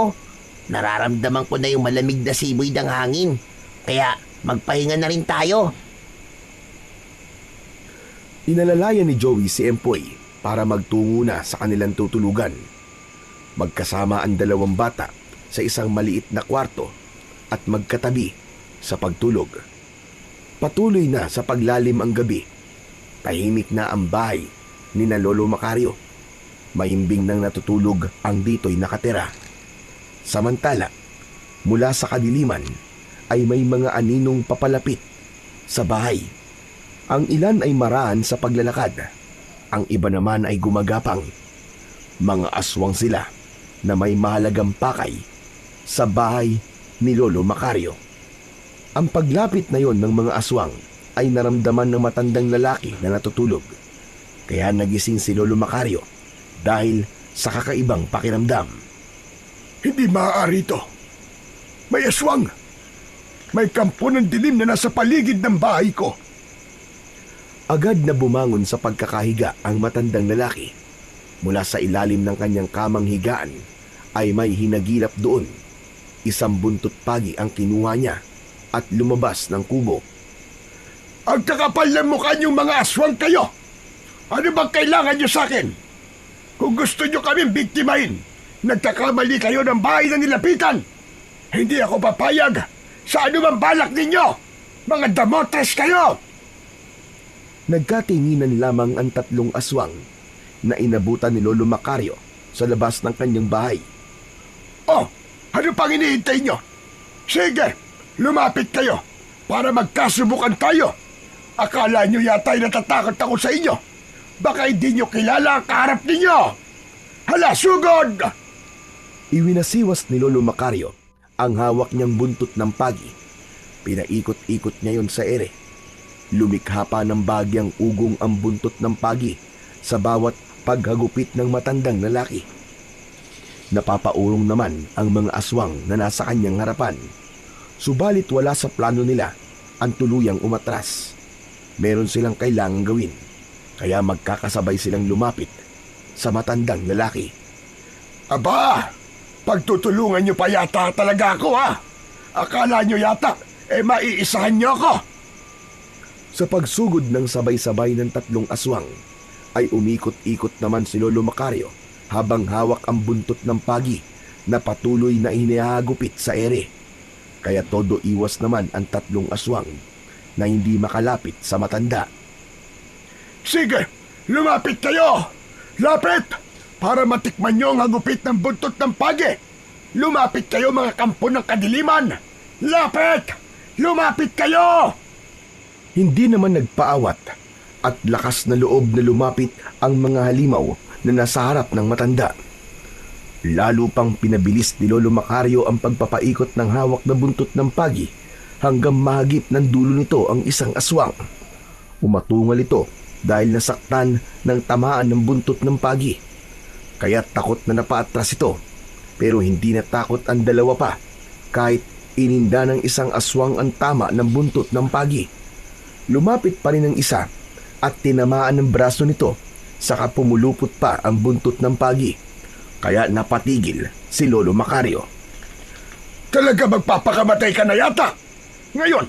nararamdaman ko na yung malamig na simoy ng hangin. Kaya, magpahinga na rin tayo.
Inalalayan ni Joey si Empoy para magtungo na sa kanilang tutulugan. Magkasama ang dalawang bata sa isang maliit na kwarto at magkatabi sa pagtulog. Patuloy na sa paglalim ang gabi. Tahimik na ang bahay ni na Lolo Macario. Mahimbing nang natutulog ang dito'y nakatira. Samantala, mula sa kadiliman ay may mga aninong papalapit sa bahay. Ang ilan ay maraan sa paglalakad. Ang iba naman ay gumagapang. Mga aswang sila na may mahalagang pakay sa bahay ni Lolo Macario. Ang paglapit na yon ng mga aswang ay naramdaman ng matandang lalaki na natutulog. Kaya nagising si Lolo Macario dahil sa kakaibang pakiramdam.
Hindi maaari ito. May aswang. May kampo ng dilim na nasa paligid ng bahay ko.
Agad na bumangon sa pagkakahiga ang matandang lalaki. Mula sa ilalim ng kanyang kamang higaan ay may hinagilap doon. Isang buntot pagi ang kinuha niya at lumabas ng kubo.
Ang kakapal ng mukha niyong mga aswang kayo! Ano bang kailangan niyo sa akin? Kung gusto niyo kaming biktimahin, nagkakamali kayo ng bahay na nilapitan. Hindi ako papayag sa anumang balak ninyo! Mga damotres kayo!
Nagkatinginan lamang ang tatlong aswang na inabutan ni Lolo Macario sa labas ng kanyang bahay.
Oh, ano pang hinihintay niyo? Sige, lumapit kayo para magkasubukan tayo. Akala niyo yata'y natatakot ako sa inyo. Baka hindi niyo kilala ang kaharap ninyo. Hala, sugod!
Iwinasiwas ni Lolo Macario ang hawak niyang buntot ng pagi. Pinaikot-ikot niya yon sa ere. Lumikha pa ng bagyang ugong ang buntot ng pagi sa bawat paghagupit ng matandang lalaki. Napapaurong naman ang mga aswang na nasa kanyang harapan. Subalit wala sa plano nila ang tuluyang umatras. Meron silang kailangang gawin, kaya magkakasabay silang lumapit sa matandang lalaki.
Aba, pagtutulungan niyo pa yata talaga ako ha. Akala niyo yata, maiisahan niyo ako.
Sa pagsugod ng sabay-sabay ng tatlong aswang, ay umikot-ikot naman si Lolo Macario habang hawak ang buntot ng pagi na patuloy na inihagupit sa ere. Kaya todo iwas naman ang tatlong aswang na hindi makalapit sa matanda.
Sige, lumapit kayo! Lapit! Para matikman niyo ang hagupit ng buntot ng pagi. Lumapit kayo mga kampo ng kadiliman! Lapit! Lumapit kayo!
Hindi naman nagpaawat at lakas na loob na lumapit ang mga halimaw na nasa harap ng matanda. Lalo pang pinabilis ni Lolo Macario ang pagpapaikot ng hawak na buntot ng pagi hanggang mahagip ng dulo nito ang isang aswang. Umatungal ito dahil nasaktan ng tamaan ng buntot ng pagi. Kaya takot na napaatras ito, pero hindi natakot ang dalawa pa kahit ininda ng isang aswang ang tama ng buntot ng pagi. Lumapit pa rin ang isa at tinamaan ng braso nito, saka pumulupot pa ang buntot ng pagi. Kaya napatigil si Lolo Macario.
Talaga magpapakamatay ka na yata? Ngayon,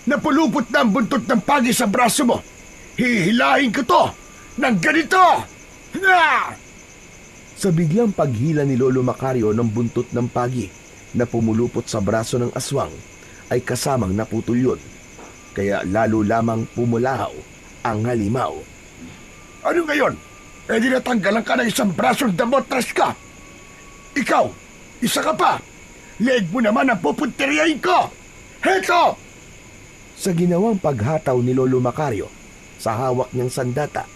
napulupot na ang buntot ng pagi sa braso mo. Hihilahin ko to ng ganito! Ah!
Sa biglang paghila ni Lolo Macario ng buntot ng pagi na pumulupot sa braso ng aswang ay kasamang naputol yun. Kaya lalo lamang pumulahaw ang halimaw.
Ano ngayon? Eh di natanggalan ka ng isang brasong damotras ka. Ikaw, isa ka pa. Leeg mo naman ang pupunteriyahin ko. Heto!
Sa ginawang paghataw ni Lolo Macario sa hawak niyang sandata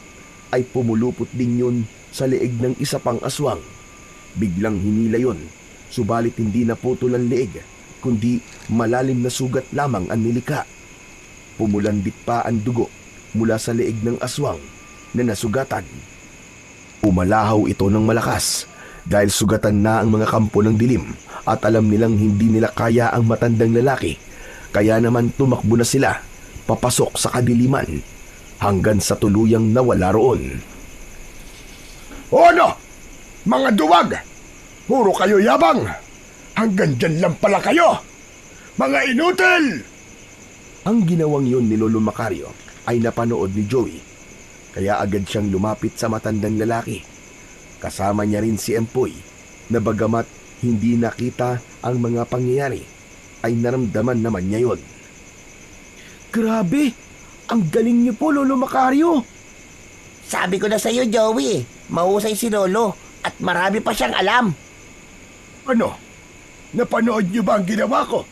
ay pumulupot din yun sa leeg ng isa pang aswang. Biglang hinila yun, subalit hindi naputol ang leeg, kundi malalim na sugat lamang ang nilika. Pumulandit pa ang dugo mula sa leeg ng aswang na nasugatan. Umalahaw ito ng malakas dahil sugatan na ang mga kampo ng dilim at alam nilang hindi nila kaya ang matandang lalaki. Kaya naman tumakbo na sila papasok sa kadiliman hanggang sa tuluyang nawala roon.
O ano? Mga duwag! Puro kayo yabang! Hanggang dyan lang pala kayo! Mga inutil!
Ang ginawang yun ni Lolo Macario ay napanood ni Joey, kaya agad siyang lumapit sa matandang lalaki. Kasama niya rin si Empoy na bagamat hindi nakita ang mga pangyayari ay naramdaman naman niya yun.
Grabe! Ang galing niyo po, Lolo Macario!
Sabi ko na sa'yo, Joey, mahusay si Lolo at marami pa siyang alam.
Ano? Napanood niyo ba ang ginawa ko?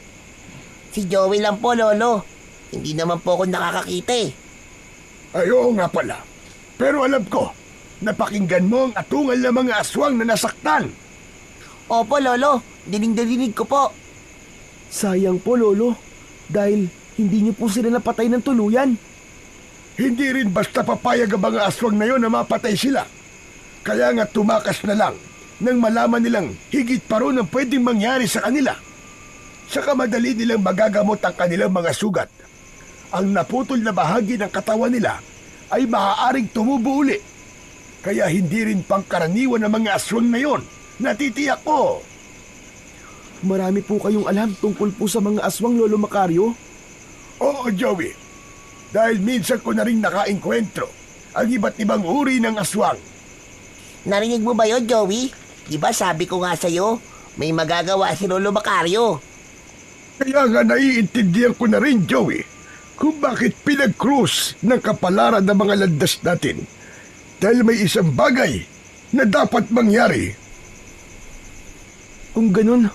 Si Joey lang po, Lolo. Hindi naman po ako nakakakita eh.
Ay, oo nga pala. Pero alam ko, napakinggan mo ang atungal ng mga aswang na nasaktan.
Opo, Lolo. Dinig ko po.
Sayang po, Lolo, dahil hindi niyo po sila napatay ng tuluyan.
Hindi rin basta papayag ang mga aswang na yon na mapatay sila. Kaya nga tumakas na lang nang malaman nilang higit pa ron ang pwedeng mangyari sa kanila. Saka madali nilang magagamot ang kanilang mga sugat. Ang naputol na bahagi ng katawan nila ay maaaring tumubo uli. Kaya hindi rin pangkaraniwan ng mga aswang na yon. Natitiyak ko.
Marami po kayong alam tungkol po sa mga aswang, Lolo Macario.
Oo, Joey. Dahil minsan ko na rin nakaengkwentro ang iba't ibang uri ng aswang.
Narinig mo ba yun, Joey? Di ba sabi ko nga sa'yo, may magagawa si Lolo Macario.
Kaya nga naiintindihan ko na rin, Joey, kung bakit pinag-cruise ng kapalaran ng mga landas natin. Dahil may isang bagay na dapat mangyari.
Kung ganun,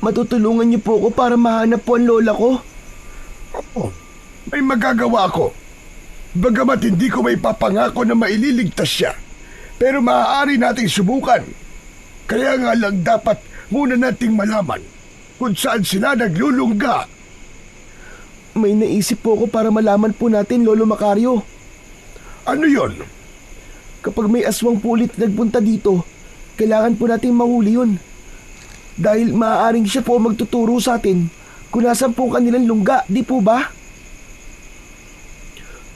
matutulungan niyo po ako para mahanap po ang lola ko.
Oo, may magagawa ako. Bagamat hindi ko may papangako na maililigtas siya, pero maaari nating subukan. Kaya nga lang dapat muna nating malaman kung saan sila naglulungga.
May naisip po ako para malaman po natin, Lolo Macario.
Ano yon?
Kapag may aswang po ulit nagpunta dito, kailangan po natin mahuli yun. Dahil maaaring siya po magtuturo sa atin kung nasan po kanilang lungga, di po ba?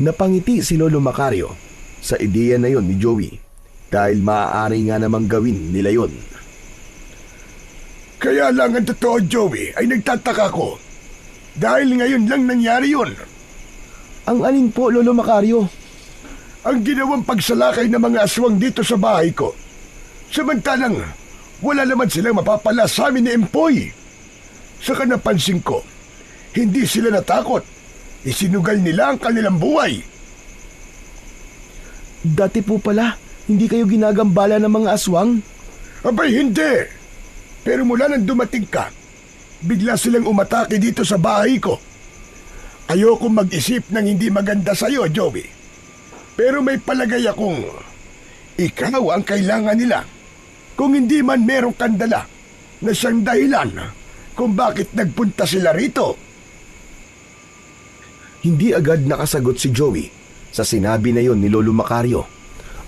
Napangiti si Lolo Macario sa ideya na yon ni Joey dahil maaari nga namang gawin nila yon.
Kaya lang ang totoo, Joey, ay nagtataka ko. Dahil ngayon lang nangyari yon.
Ang alin po, Lolo Macario?
Ang ginawang pagsalakay ng mga aswang dito sa bahay ko. Samantalang wala naman silang mapapala sa amin ni Empoy. Saka napansin ko, hindi sila natakot. Isinugal nila ang kanilang buhay.
Dati po pala, hindi kayo ginagambala ng mga aswang?
Abay, hindi. Pero mula nang dumating ka, bigla silang umatake dito sa bahay ko. Ayoko mag-isip ng hindi maganda sa'yo, Joey. Pero may palagay akong ikaw ang kailangan nila. Kung hindi man merong kandala na siyang dahilan kung bakit nagpunta sila rito.
Hindi agad nakasagot si Joey sa sinabi na yon ni Lolo Macario.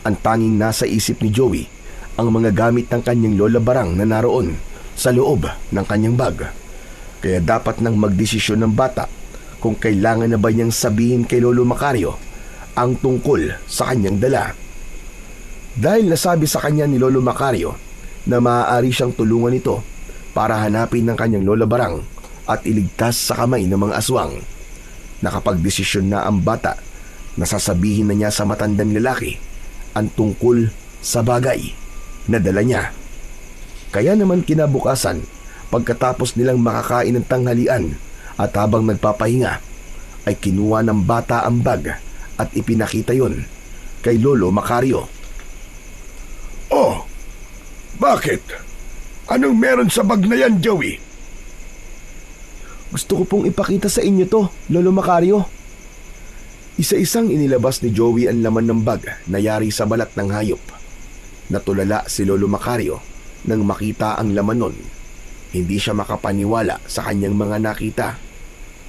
Ang tanging nasa isip ni Joey ang mga gamit ng kanyang lola barang na naroon sa loob ng kanyang bag. Kaya dapat nang magdesisyon ng bata kung kailangan na ba niyang sabihin kay Lolo Macario ang tungkol sa kanyang dala. Dahil nasabi sa kanya ni Lolo Macario na maaari siyang tulungan ito para hanapin ng kanyang lola barang at iligtas sa kamay ng mga aswang. Nakapagdesisyon na ang bata na sasabihin na niya sa matandang lalaki ang tungkol sa bagay na dala niya. Kaya naman kinabukasan, pagkatapos nilang makakain ng tanghalian at habang nagpapahinga, ay kinuha ng bata ang bag at ipinakita yon kay Lolo Macario.
Oh, bakit? Anong meron sa bag na yan, Joey?
Gusto ko pong ipakita sa inyo to, Lolo Macario.
Isa-isang inilabas ni Joey ang laman ng bag na yari sa balat ng hayop. Natulala si Lolo Macario nang makita ang laman nun. Hindi siya makapaniwala sa kanyang mga nakita.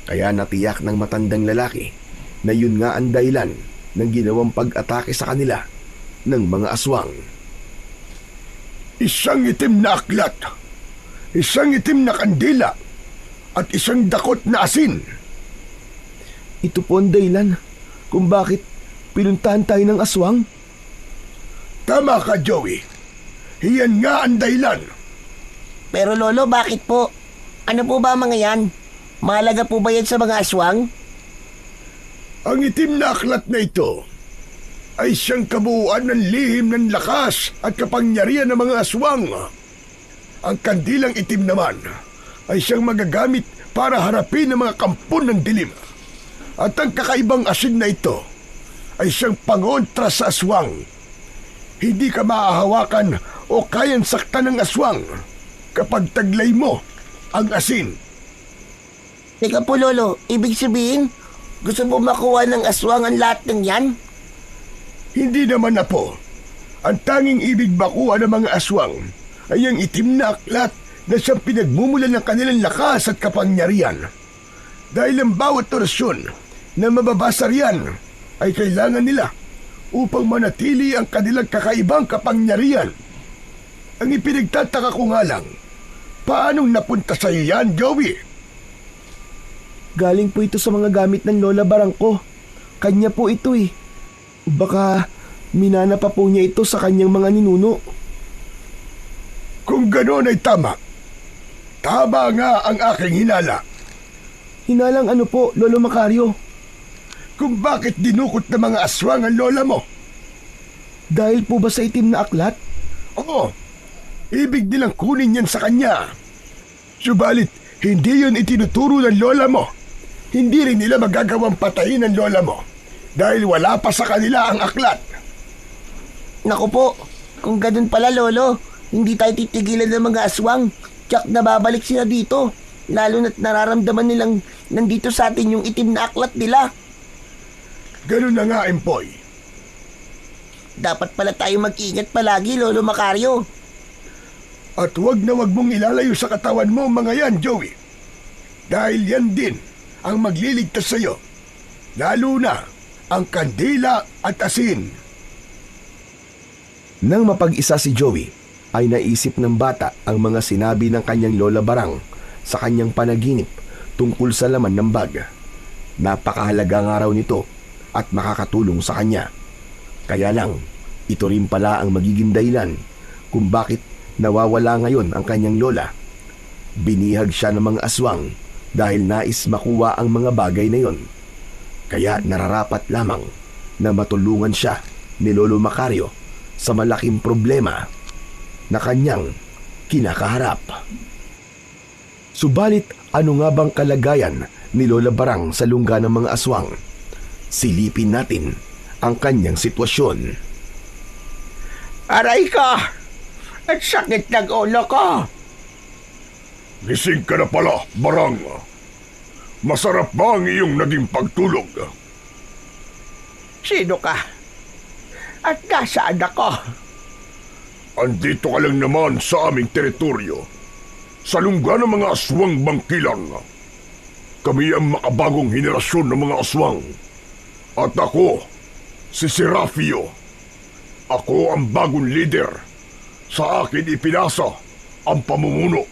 Kaya natiyak ng matandang lalaki na yun nga ang dahilan ng ginawang pag-atake sa kanila ng mga aswang.
Isang itim na aklat, isang itim na kandila, at isang dakot na asin.
Ito po ang dahilan kung bakit pinuntahan tayo ng aswang.
Tama ka, Joey. Iyan nga ang dahilan.
Pero Lolo, bakit po? Ano po ba mga yan? Mahalaga po ba yan sa mga aswang?
Ang itim na aklat na ito ay siyang kabuuan ng lihim ng lakas at kapangyarihan ng mga aswang. Ang kandilang itim naman ay siyang magagamit para harapin ang mga kampon ng dilim. At ang kakaibang asin na ito ay siyang pangontra sa aswang. Hindi ka maahawakan o kayang saktan ng aswang kapag taglay mo ang asin.
Teka po Lolo, ibig sabihin, gusto mo makuha ng aswang ang lahat ng yan?
Hindi naman na po. Ang tanging ibig makuha ng mga aswang ay ang itim na aklat na siyang pinagmumulan ng kanilang lakas at kapangyarihan. Dahil ang bawat orasyon na mababasa riyan ay kailangan nila upang manatili ang kanilang kakaibang kapangyarihan. Ang ipinagtataka ko nga lang, paanong napunta sa iyo yan, Joey?
Galing po ito sa mga gamit ng Lola Barangko. Kanya po ito eh. Baka minana pa po niya ito sa kanyang mga ninuno.
Kung gano'n ay tama. Tama nga ang aking hinala.
Hinalang ano po, Lolo Macario?
Kung bakit dinukot ng mga aswang ang lola mo.
Dahil po ba sa itim na aklat?
Oo, ibig nilang kunin yan sa kanya. Subalit, hindi yun itinuturo ng lola mo. Hindi rin nila magagawang patayin ang lola mo dahil wala pa sa kanila ang aklat.
Naku po, kung ganun pala Lolo, hindi tayo titigilan ng mga aswang. Tsak nababalik sila dito. Lalo na't nararamdaman nilang nandito sa atin yung itim na aklat nila.
Ganun na nga, Empoy.
Dapat pala tayo mag-ingat palagi, Lolo Macario.
At wag na wag mong ilalayo sa katawan mo mga yan, Joey. Dahil yan din ang magliligtas sa'yo. Lalo na ang kandila at asin.
Nang mapag-isa si Joey, ay naisip ng bata ang mga sinabi ng kanyang Lola Barang sa kanyang panaginip tungkol sa laman ng bag. Napakahalaga nga raw nito at makakatulong sa kanya. Kaya lang, ito rin pala ang magiging dahilan kung bakit nawawala ngayon ang kanyang lola. Binihag siya ng mga aswang dahil nais makuha ang mga bagay na yon. Kaya nararapat lamang na matulungan siya ni Lolo Macario sa malaking problema na kanyang kinakaharap. Subalit ano nga bang kalagayan ni Lola Barang sa lungga ng mga aswang? Silipin natin ang kanyang sitwasyon.
Aray ko! At sakit ng ulo ko!
Gising ka na pala, Barang. Masarap ba ang iyong naging pagtulog?
Sino ka? At nasaan ako?
Andito ka lang naman sa aming teritoryo, sa lungga ng mga aswang bangkilan. Kami ang makabagong henerasyon ng mga aswang. At ako, si Serafio. Ako ang bagong leader. Sa akin ipinasa ang pamumuno.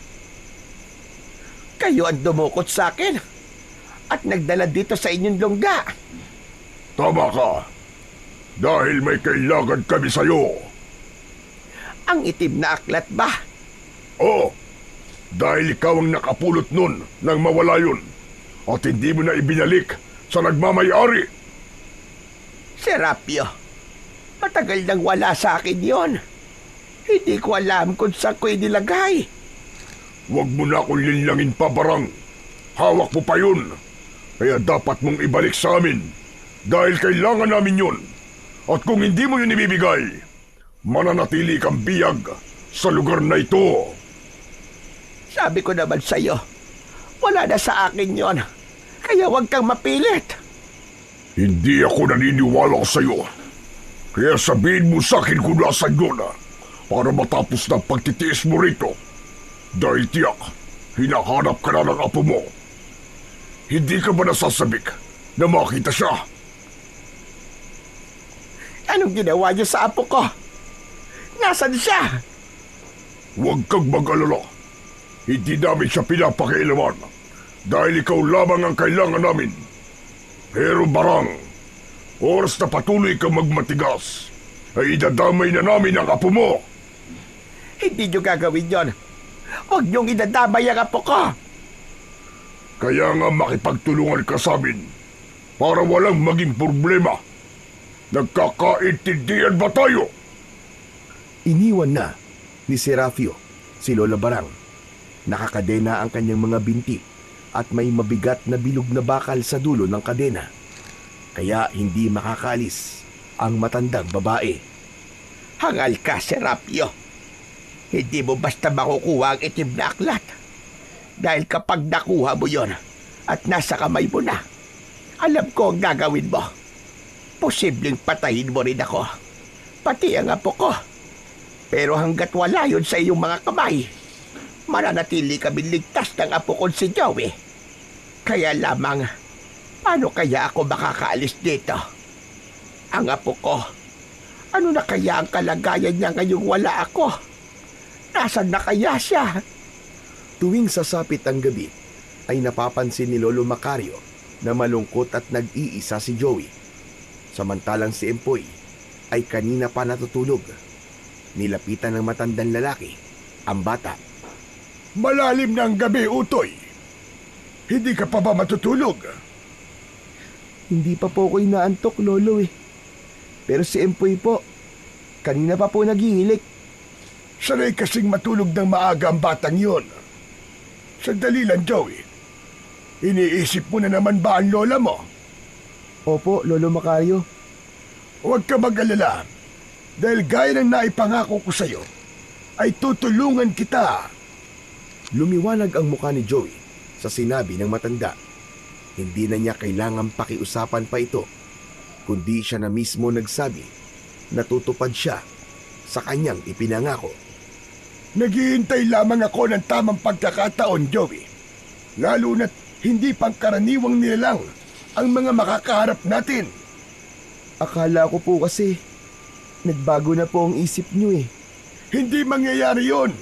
Kayo ang dumukot sa akin at nagdala dito sa inyong lungga.
Tama ka. Dahil may kailangan kami sa'yo.
Ang itim na aklat ba?
Oo. Dahil ikaw ang nakapulot nun nang mawala yun at hindi mo na ibinalik sa nagmamayari.
Serapio, matagal nang wala sa akin yon. Hindi ko alam kung saan ko inilagay.
Huwag mo na akong linlangin pa, Barang. Hawak mo pa yun. Kaya dapat mong ibalik sa amin dahil kailangan namin yun. At kung hindi mo yun ibibigay, mananatili kang biyag sa lugar na ito.
Sabi ko naman sa'yo, wala na sa akin yon. Kaya huwag kang mapilit.
Hindi ako naniniwala sa'yo. Kaya sabihin mo sa akin kung nasan yun para matapos na pagtitiis mo rito. Dahil tiyak, hinahanap ka na ng apo mo. Hindi ka ba nasasabik na makita siya?
Anong ginawa niyo sa apo ko? Nasaan siya?
Huwag kang mag-alala. Hindi namin siya pinapakialaman dahil ikaw lamang ang kailangan namin. Pero Barang, oras na patuloy kang magmatigas, ay idadamay na namin ang apo mo.
Hindi niyo gagawin yon. Huwag niyong idadamay ang apo ko.
Kaya nga makipagtulungan ka sa amin para walang maging problema. Nagkakaintindihan ba tayo?
Iniwan na ni Serapio si Lola Barang. Nakakadena ang kanyang mga binti at may mabigat na bilog na bakal sa dulo ng kadena. Kaya hindi makakaalis ang matandang babae.
Hangal ka, Serapio. Hindi mo basta makukuha ang itim na aklat. Dahil kapag nakuha mo yon at nasa kamay mo na, alam ko ang gagawin mo. Posibleng patayin mo rin ako. Pati ang apo ko. Pero hanggat wala yun sa iyong mga kamay, mananatili kami ligtas ng apo ko si Joey. Kaya lamang, paano kaya ako makakaalis dito? Ang apo ko, ano na kaya ang kalagayan niya ngayong wala ako? Nasaan na kaya siya?
Tuwing sasapit ang gabi, ay napapansin ni Lolo Macario na malungkot at nag-iisa si Joey. Samantalang si Empoy ay kanina pa natutulog. Nilapitan ng matandang lalaki ang bata.
Malalim na ang gabi, Utoy. Hindi ka pa ba matutulog?
Hindi pa po ako inaantok, Lolo eh. Pero si Empoy po, kanina pa po naghihilik.
Sanay kasing matulog ng maaga ang batang yon. Sandali lang, Joey. Iniisip mo na naman ba ang lola mo?
Opo, Lolo Macario.
Huwag ka mag-alala. Dahil gaya ng naipangako ko sa'yo, ay tutulungan kita.
Lumiwanag ang mukha ni Joey sa sinabi ng matanda. Hindi na niya kailangang pakiusapan pa ito, kundi siya na mismo nagsabi na tutupad siya sa kanyang ipinangako.
Naghihintay lamang ako ng tamang pagkakataon, Joey. Lalo na't hindi pangkaraniwang nilalang ang mga makakaharap natin.
Akala ko po kasi, nagbago na po ang isip niyo eh.
Hindi mangyayari yon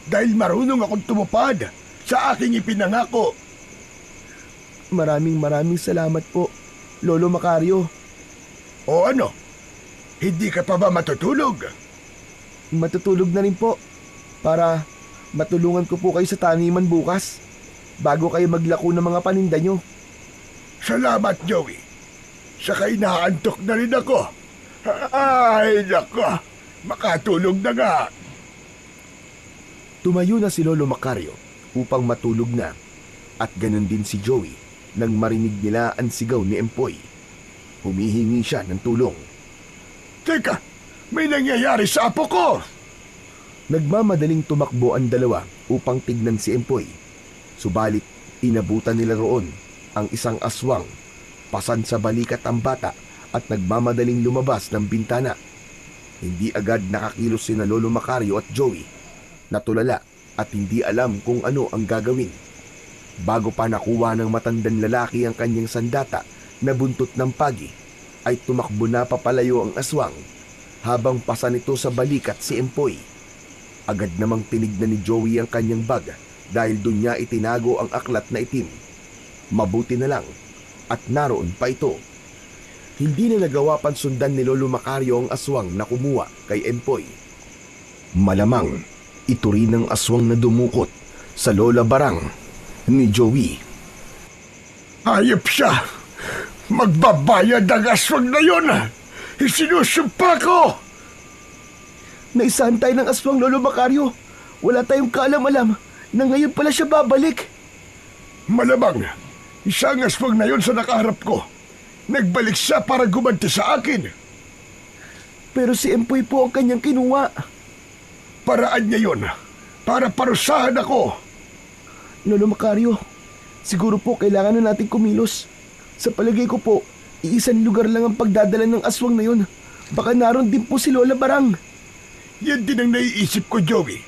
dahil marunong akong tumupad sa aking ipinangako.
Maraming salamat po, Lolo Macario.
O ano? Hindi ka pa ba matutulog?
Matutulog na rin po para matulungan ko po kayo sa taniman bukas bago kayo maglako ng mga paninda nyo.
Salamat, Joey. Saka inaantok na rin ako. Ay, nako. Makatulog na nga.
Tumayo na si Lolo Macario upang matulog na at ganun din si Joey nang marinig nila ang sigaw ni Empoy. Humihingi siya ng tulong.
Teka, may nangyayari sa apo ko.
Nagmamadaling tumakbo ang dalawa upang tignan si Empoy. Subalit, inabutan nila roon ang isang aswang, pasan sa balikat ang bata at nagmamadaling lumabas ng bintana. Hindi agad nakakilos sina Lolo Macario at Joey. Natulala at hindi alam kung ano ang gagawin. Bago pa nakuha ng matandang lalaki ang kanyang sandata na buntot ng pagi, ay tumakbo na papalayo ang aswang habang pasan ito sa balikat si Empoy. Agad namang tinignan ni Joey ang kanyang bag dahil doon niya itinago ang aklat na itim. Mabuti na lang at naroon pa ito. Hindi na nagawa pang sundan ni Lolo Macario ang aswang na kumuha kay Empoy. Malamang ito rin ang aswang na dumukot sa Lola Barang ni Joey.
Hayop siya! Magbabayad ang aswang na yun! Isinusumpa ko!
Naisahan tayo ng aswang, Lolo Macario. Wala tayong kaalam-alam na ngayon pala siya babalik.
Malamang, isang aswang na yun sa nakaharap ko. Nagbalik siya para gumanti sa akin.
Pero si Empoy po ang kanyang kinuha.
Paraan niya yun para parusahan ako.
Lolo Macario, siguro po kailangan na natin kumilos. Sa palagay ko po, iisang lugar lang ang pagdadala ng aswang na yun. Baka naroon din po si Lola Barang.
Yan din ang naiisip ko, Joey.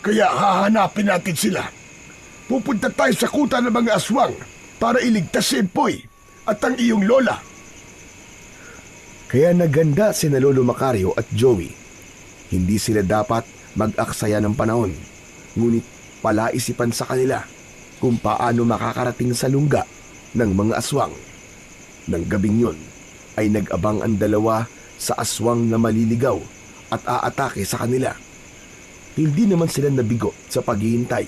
Kaya hahanapin natin sila. Pupunta tayo sa kuta ng mga aswang para iligtas si Empoy at ang iyong lola.
Kaya naganda sina Lolo Macario at Joey. Hindi sila dapat mag-aksaya ng panahon, ngunit palaisipan sa kanila kung paano makakarating sa lungga ng mga aswang. Nang gabing yun ay nag-abang ang dalawa sa aswang na maliligaw at aatake sa kanila. Hindi naman sila nabigo sa paghihintay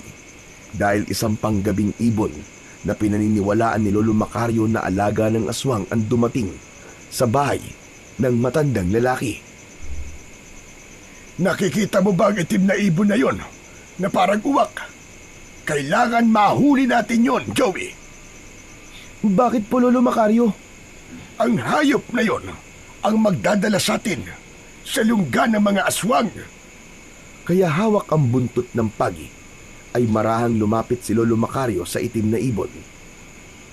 dahil isang panggabing ibon na pinaniniwalaan ni Lolo Macario na alaga ng aswang ang dumating sa bahay ng matandang lalaki.
Nakikita mo ba ang itim na ibon na yon na parang uwak? Kailangan mahuli natin yon, Joey.
Bakit po, Lolo Macario?
Ang hayop na yon ang magdadala sa atin sa lungga ng mga aswang.
Kaya hawak ang buntot ng pagi ay marahang lumapit si Lolo Macario sa itim na ibon.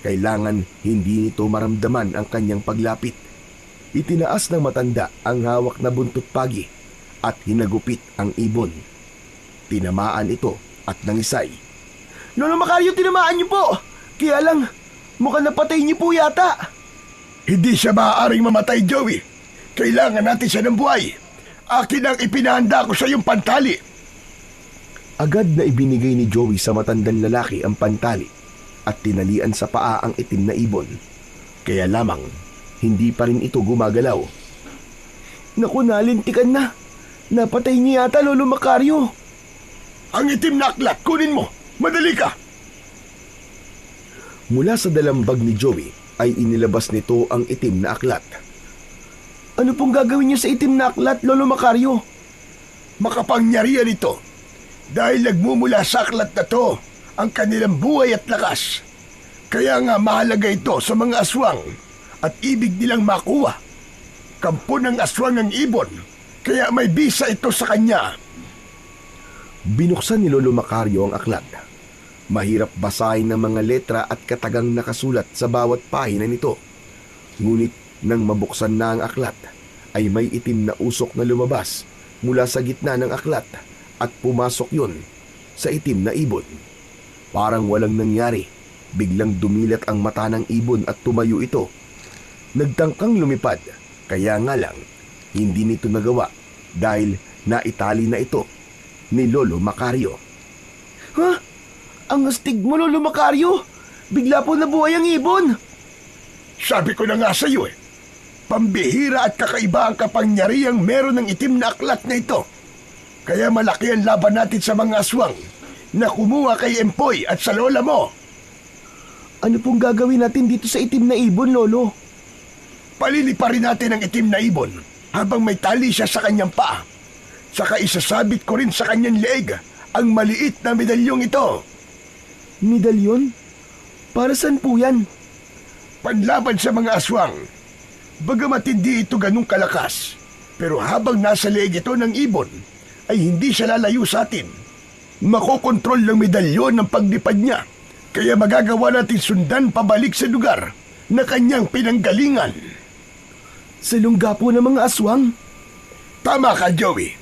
Kailangan hindi nito maramdaman ang kanyang paglapit. Itinaas ng matanda ang hawak na buntot pagi at hinagupit ang ibon. Tinamaan ito at nangisay.
Lolo Macario, tinamaan niyo po! Kaya lang, mukhang napatay niyo po yata.
Hindi siya maaaring mamatay, Joey. Kailangan natin siya ng buhay. Akin ang ipinahanda ko sa iyong pantali.
Agad na ibinigay ni Joey sa matandang lalaki ang pantali at tinalian sa paa ang itim na ibon. Kaya lamang, hindi pa rin ito gumagalaw.
Naku, nalintikan na. Napatay niyo yata, Lolo Macario.
Ang itim na aklat, kunin mo. Madali ka.
Mula sa dalambag ni Joey ay inilabas nito ang itim na aklat.
Ano pong gagawin niyo sa itim na aklat, Lolo Macario?
Makapangyarihan ito dahil nagmumula sa aklat na to ang kanilang buhay at lakas. Kaya nga mahalaga ito sa mga aswang at ibig nilang makuha. Kampo ng aswang ang ibon, kaya may bisa ito sa kanya.
Binuksan ni Lolo Macario ang aklat. Mahirap basahin ng mga letra at katagang nakasulat sa bawat pahina nito. Ngunit nang mabuksan na ang aklat, ay may itim na usok na lumabas mula sa gitna ng aklat at pumasok yun sa itim na ibon. Parang walang nangyari, biglang dumilat ang mata ng ibon at tumayo ito. Nagtangkang lumipad, kaya nga lang, hindi nito nagawa dahil naitali na ito ni Lolo Macario.
Ha? Ang astig mo, Lolo Macario! Bigla po nabuhay ang ibon!
Sabi ko na nga sa iyo pambihira at kakaiba ang kapangyarihang meron ng itim na aklat na ito. Kaya malaki ang laban natin sa mga aswang na kumuha kay Empoy at sa lola mo.
Ano pong gagawin natin dito sa itim na ibon, Lolo?
Paliliparin natin ang itim na ibon habang may tali siya sa kanyang paa. Saka isasabit ko rin sa kanyang leeg ang maliit na medalyong ito.
Medalyon? Para saan po yan?
Panlaban sa mga aswang. Bagamat hindi ito ganung kalakas, pero habang nasa leeg ito ng ibon, ay hindi siya lalayo sa atin. Makokontrol ng medalyon ng paglipad niya, kaya magagawa natin sundan pabalik sa lugar na kanyang pinanggalingan.
Sa lungga po ng mga aswang?
Tama ka, Joey.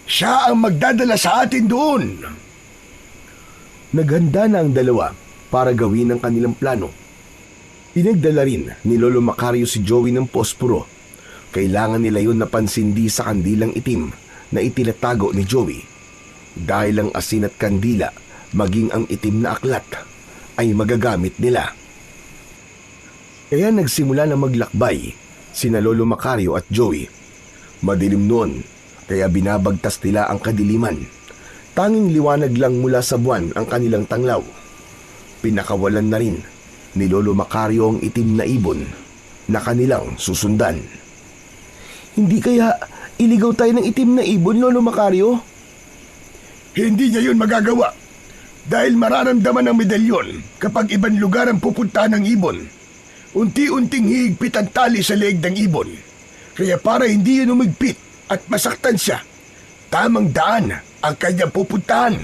Siya ang magdadala sa atin doon.
Naghanda na ang dalawa para gawin ang kanilang plano. Pinagdala rin ni Lolo Macario si Joey ng posporo. Kailangan nila yun na pansindi sa kandilang itim na itinatago ni Joey. Dahil ang asin at kandila, maging ang itim na aklat, ay magagamit nila. Kaya nagsimula na maglakbay sina Lolo Macario at Joey. Madilim noon, kaya binabagtas nila ang kadiliman. Tanging liwanag lang mula sa buwan ang kanilang tanglaw. Pinakawalan na rin ni Lolo Macario ang itim na ibon na kanilang susundan.
Hindi kaya iligaw tayo ng itim na ibon, Lolo Macario?
Hindi niya yun magagawa. Dahil mararamdaman ng medalyon kapag ibang lugar ang pupuntahan ng ibon. Unti-unting hihigpit ang tali sa leeg ng ibon. Kaya para hindi yun umigpit at masaktan siya, tamang daan ang kanyang pupuntahan.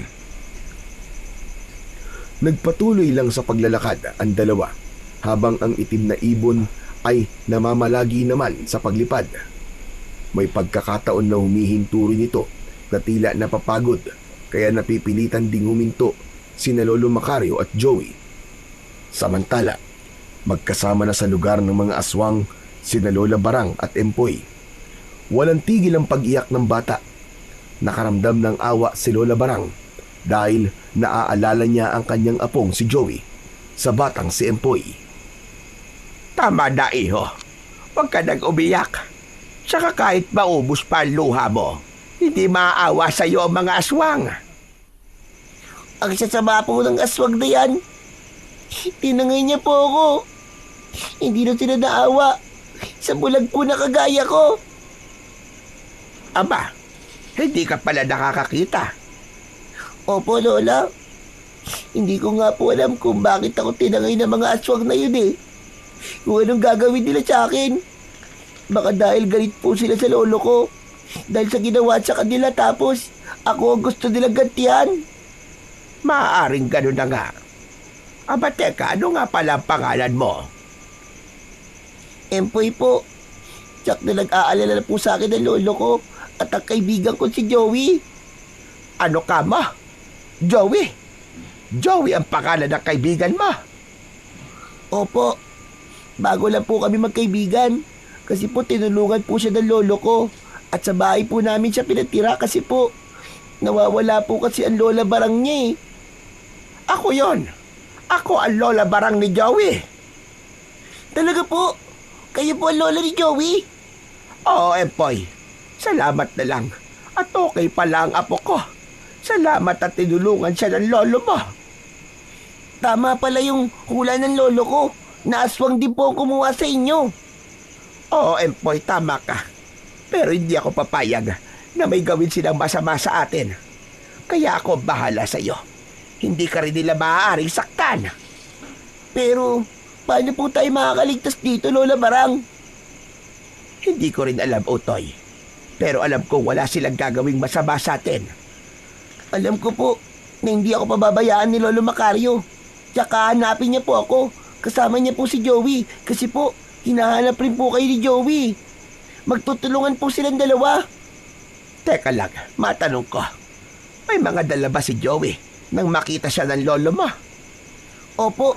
Nagpatuloy lang sa paglalakad ang dalawa habang ang itim na ibon ay namamalagi naman sa paglipad. May pagkakataon na humihinto rin ito na tila napapagod kaya napipilitan ding huminto sina Lolo Macario at Joey. Samantala, magkasama na sa lugar ng mga aswang sina Lola Barang at Empoy. Walang tigil ang pag-iyak ng bata. Nakaramdam ng awa si Lola Barang dahil naaalala niya ang kanyang apong si Joey sa batang si Empoy.
Tama na, iho. Huwag ka nang umiyak. Tsaka kahit maubos pa ang luha mo, hindi maaawa sa iyo ang mga aswang.
Ang sasama po ng aswang na yan. Tinangay niya po ako. Hindi na sila naawa sa bulag po na kagaya ko.
Aba, hindi ka pala nakakakita.
Opo, Lola. Hindi ko nga po alam kung bakit ako tinangay ng mga aswang na yun eh. Kung anong gagawin nila sa akin. Baka dahil galit po sila sa lolo ko. Dahil sa ginawa sa kanila tapos ako ang gusto nilang gantihan.
Maaaring ganun na nga. Aba, teka, ano nga pala ang pangalan mo?
Empoy po. Tsak na nag-aalala na po sa akin ng lolo ko at ang kaibigan ko si Joey.
Ano ka mo? Joey? Joey ang pangalan ng kaibigan mo?
Opo. Bago lang po kami magkaibigan. Kasi po tinulungan po siya ng lolo ko. At sa bahay po namin siya pinatira kasi po nawawala po kasi ang lola barang niya eh.
Ako yon. Ako ang Lola Barang ni Joey.
Talaga po? Kayo po ang lola ni Joey?
Oo, Empoy. Salamat na lang. At okay pala ang apo ko. Salamat at tinulungan siya ng lolo mo.
Tama pala yung hula ng lolo ko. Naaswang din po ang kumuha sa inyo.
Oo, Empoy, tama ka. Pero hindi ako papayag na may gawin silang masama sa atin. Kaya ako bahala sa iyo. Hindi ka rin nila maaaring saktan.
Pero paano po tayo makakaligtas dito, Lola Barang?
Hindi ko rin alam, Utoy. Pero alam kong wala silang gagawing masama sa atin.
Alam ko po na hindi ako pababayaan ni Lolo Macario. Tsaka hanapin niya po ako. Kasama niya po si Joey. Kasi po, hinahanap rin po kayo ni Joey. Magtutulungan po silang dalawa.
Teka lang, matanong ko. May mga dala ba si Joey nang makita siya ng lolo mo?
Opo,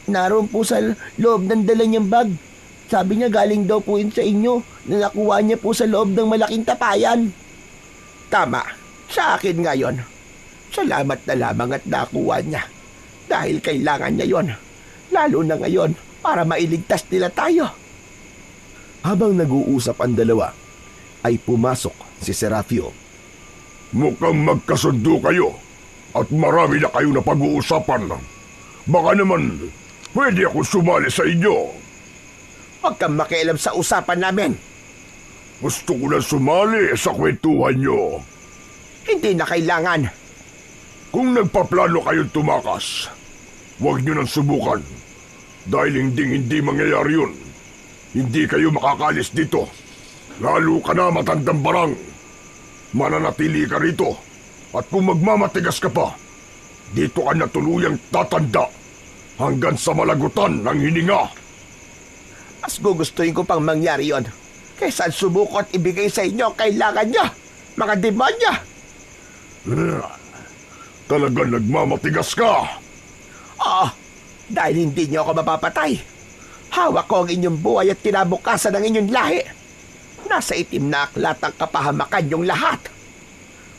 naroon po sa loob ng dala niyang bag. Sabi niya galing daw po yun sa inyo na nakuha niya po sa loob ng malaking tapayan.
Tama, sa akin ngayon. Salamat na lamang at nakuha niya. Dahil kailangan niya yon. Lalo na ngayon para mailigtas nila tayo.
Habang nag-uusap ang dalawa, ay pumasok si Serafio.
Mukhang magkasundo kayo at marami na kayo na pag-uusapan. Baka naman pwede ako sumali sa inyo.
Huwag kang makialam sa usapan namin.
Gusto ko na sumali sa kwentuhan nyo.
Hindi na kailangan.
Kung nagpaplano kayong tumakas, huwag nyo nang subukan. Dahil hindi mangyayari yun. Hindi kayo makakalis dito. Lalo ka na matandang barang. Mananatili ka rito. At kung magmamatigas ka pa, dito ka na tuluyang tatanda hanggang sa malagutan ng hininga.
Mas gugustuhin ko pang mangyari yon kaysa subuko at ibigay sa inyo ang kailangan nyo, mga demonyo.
Talagang nagmamatigas ka.
Oo, dahil hindi nyo ako mapapatay. Hawak ko ang inyong buhay at kinabukasan ng inyong lahi. Nasa itim na aklat ang kapahamakan yung lahat.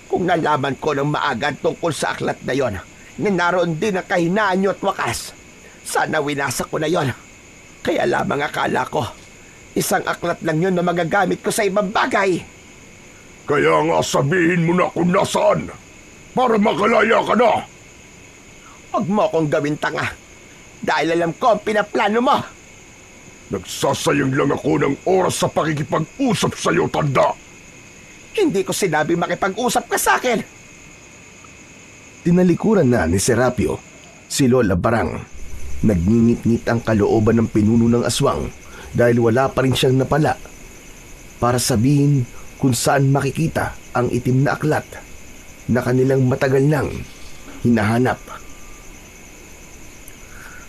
Kung nalaman ko ng maaga tungkol sa aklat na yon, na naroon din ang kahinaan nyo at wakas, sana winasa ko na yon. Kaya lamang akala ko, isang aklat lang yun na magagamit ko sa ibang bagay.
Kaya nga sabihin mo na kung nasaan. para makalaya ka na.
Huwag mo akong gawin tanga. Dahil alam ko ang pinaplano mo.
Nagsasayang lang ako ng oras sa pakikipag-usap sa'yo, tanda.
Hindi ko sinabi makipag-usap ka sa akin.
Tinalikuran na ni Serapio si Lola Barang. Nagngingit-ngit ang kalooban ng pinuno ng aswang dahil wala pa rin siyang napala para sabihin kung saan makikita ang itim na aklat na kanilang matagal nang hinahanap.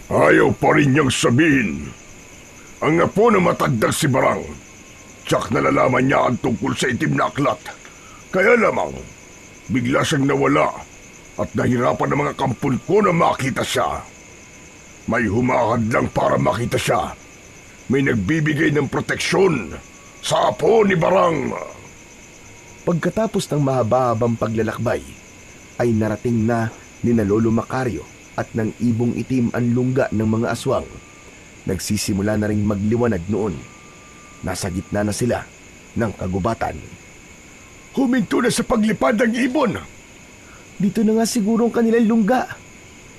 Ayaw pa rin niyang sabihin. Ang apo na matagdag si Barang. Tsak nalalaman niya ang tungkol sa itim na aklat. Kaya lamang, bigla siyang nawala at nahirapan ng mga kampon ko na makita siya. May humahad lang para makita siya. May nagbibigay ng proteksyon sa apo ni Barang.
Pagkatapos ng mahaba-habang paglalakbay, ay narating na ni Lolo Macario at ng ibong itim ang lungga ng mga aswang. Nagsisimula na ring magliwanag noon. Nasa gitna na sila ng kagubatan.
Huminto na sa paglipad ang ibon.
Dito na nga siguro ang kanilang lungga.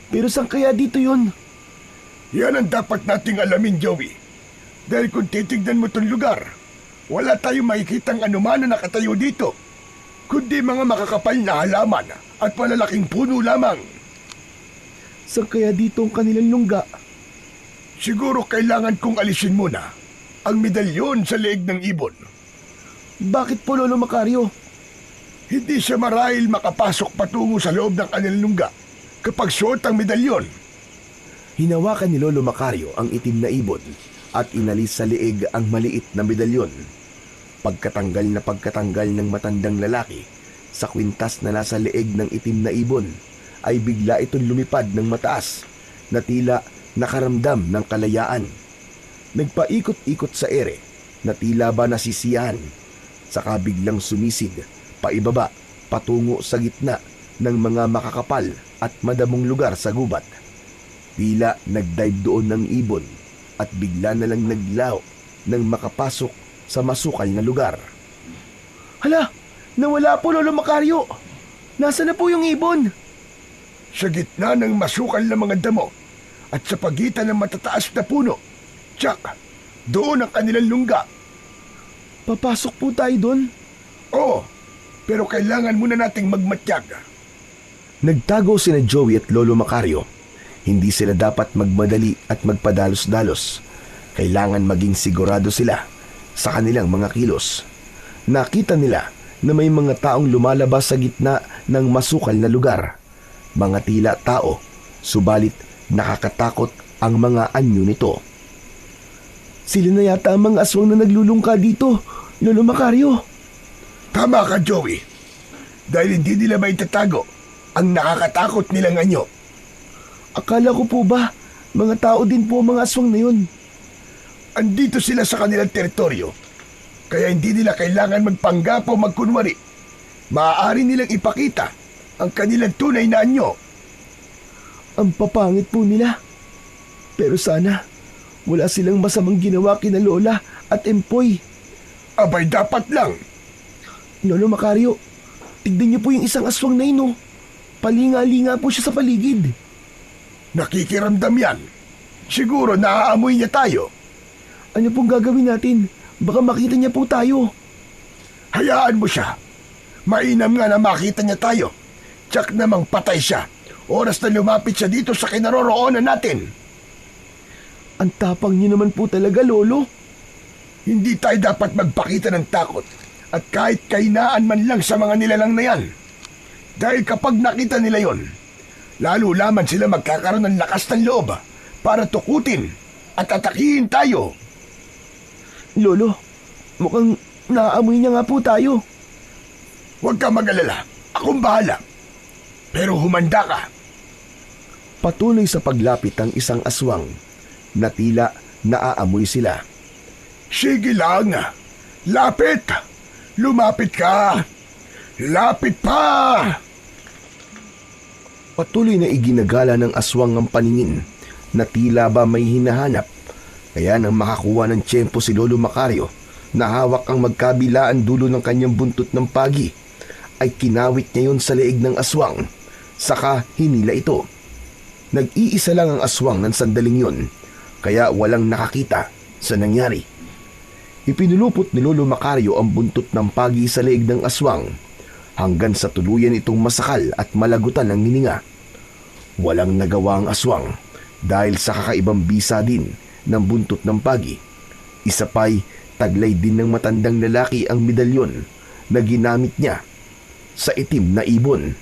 Pero saan kaya dito yon?
Yan ang dapat nating alamin, Joey. Dahil kung titignan mo itong lugar, wala tayong makikitang anuman na nakatayo dito, kundi mga makakapal na halaman at malalaking puno lamang.
Saan kaya dito ang kanilang lungga?
Siguro kailangan kong alisin muna ang medalyon sa leeg ng ibon.
Bakit po, Lolo Macario?
Hindi siya marahil makapasok patungo sa loob ng kanilang lungga kapag suot ang medalyon.
Hinawakan ni Lolo Macario ang itim na ibon at inalis sa leeg ang maliit na medalyon. Pagkatanggal ng matandang lalaki sa kwintas na nasa leeg ng itim na ibon, ay bigla itong lumipad ng mataas na tila nakaramdam ng kalayaan. Nagpaikot-ikot sa ere na tila ba nasisiyahan, saka biglang sumisid paibaba patungo sa gitna ng mga makakapal at madamong lugar sa gubat. Tila nagdive doon ng ibon at bigla na lang naglaw nang makapasok sa masukal na lugar.
Hala! Nawala po, Lolo Macario! Nasaan na po yung ibon?
Sa gitna ng masukal na mga damo at sa pagitan ng matataas na puno, tsak, doon ang kanilang lungga.
Papasok po tayo doon?
Oo, pero kailangan muna nating magmatyag.
Nagtago sina Joey at Lolo Macario. Hindi sila dapat magmadali at magpadalos-dalos. Kailangan maging sigurado sila sa kanilang mga kilos. Nakita nila na may mga taong lumalabas sa gitna ng masukal na lugar. Mga tila tao, subalit nakakatakot ang mga anyo nito.
Sila na yata ang mga aswang na naglulungka dito, Lolo Macario.
Tama ka, Joey. Dahil hindi nila maitatago ang nakakatakot nilang anyo.
Akala ko po ba, mga tao din po ang mga aswang na yun.
Andito sila sa kanilang teritoryo, kaya hindi nila kailangan magpanggap o magkunwari. Maaari nilang ipakita ang kanilang tunay na anyo.
Ang papangit po nila. Pero sana, wala silang masamang ginawa kina Lola at Empoy.
Abay, dapat lang.
Lolo Macario, tignan niyo po yung isang aswang na yun, oh. Palinga-linga po siya sa paligid.
Nakikiramdam yan. Siguro naaamoy niya tayo.
Ano pong gagawin natin? Baka makita niya po tayo.
Hayaan mo siya. Mainam nga na makita niya tayo. Tsak namang patay siya. Oras na lumapit siya dito sa kinaroroonan natin.
Ang tapang niyo naman po talaga, Lolo.
Hindi tayo dapat magpakita ng takot at kahit kainaan man lang sa mga nilalang na yan. Dahil kapag nakita nila yon, lalo lamang sila magkakaroon ng lakas ng loob para tukutin at atakihin tayo.
Lolo, mukhang naaamoy niya nga po tayo.
Huwag ka mag-alala. Akong bahala. Pero humanda ka.
Patuloy sa paglapit ang isang aswang na tila naaamoy sila.
Sige lang. Lapit. Lumapit ka. Lapit pa.
Patuloy na iginagala ng aswang ang paningin na tila ba may hinahanap. Kaya nang makakuha ng tiyempo si Lolo Macario na hawak ang magkabilaan dulo ng kanyang buntot ng pagi, ay kinawit niya yon sa leeg ng aswang, saka hinila ito. Nag-iisa lang ang aswang ng sandaling yun, kaya walang nakakita sa nangyari. Ipinulupot ni Lolo Macario ang buntot ng pagi sa leeg ng aswang hanggang sa tuluyan itong masakal at malagutan ng hininga. Walang nagawa ang aswang dahil sa kakaibang bisa din ng buntot ng pagi. Isa pa'y taglay din ng matandang lalaki ang medalyon na ginamit niya sa itim na ibon.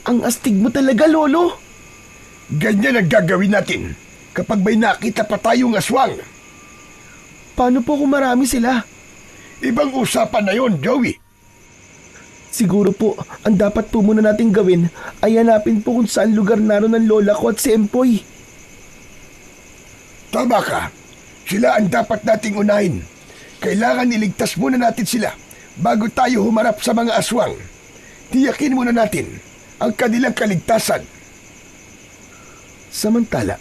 Ang astig mo talaga, Lolo.
Ganyan ang gagawin natin kapag may nakita pa tayong aswang.
Paano po kung marami sila?
Ibang usapan na yon, Joey.
Siguro po, ang dapat po muna nating gawin ay hanapin po kung saan lugar naroon ng lola ko at si Empoy.
Tama ka. Sila ang dapat nating unahin. Kailangan iligtas muna natin sila bago tayo humarap sa mga aswang. Tiyakin muna natin ang kanilang kaligtasan.
Samantala,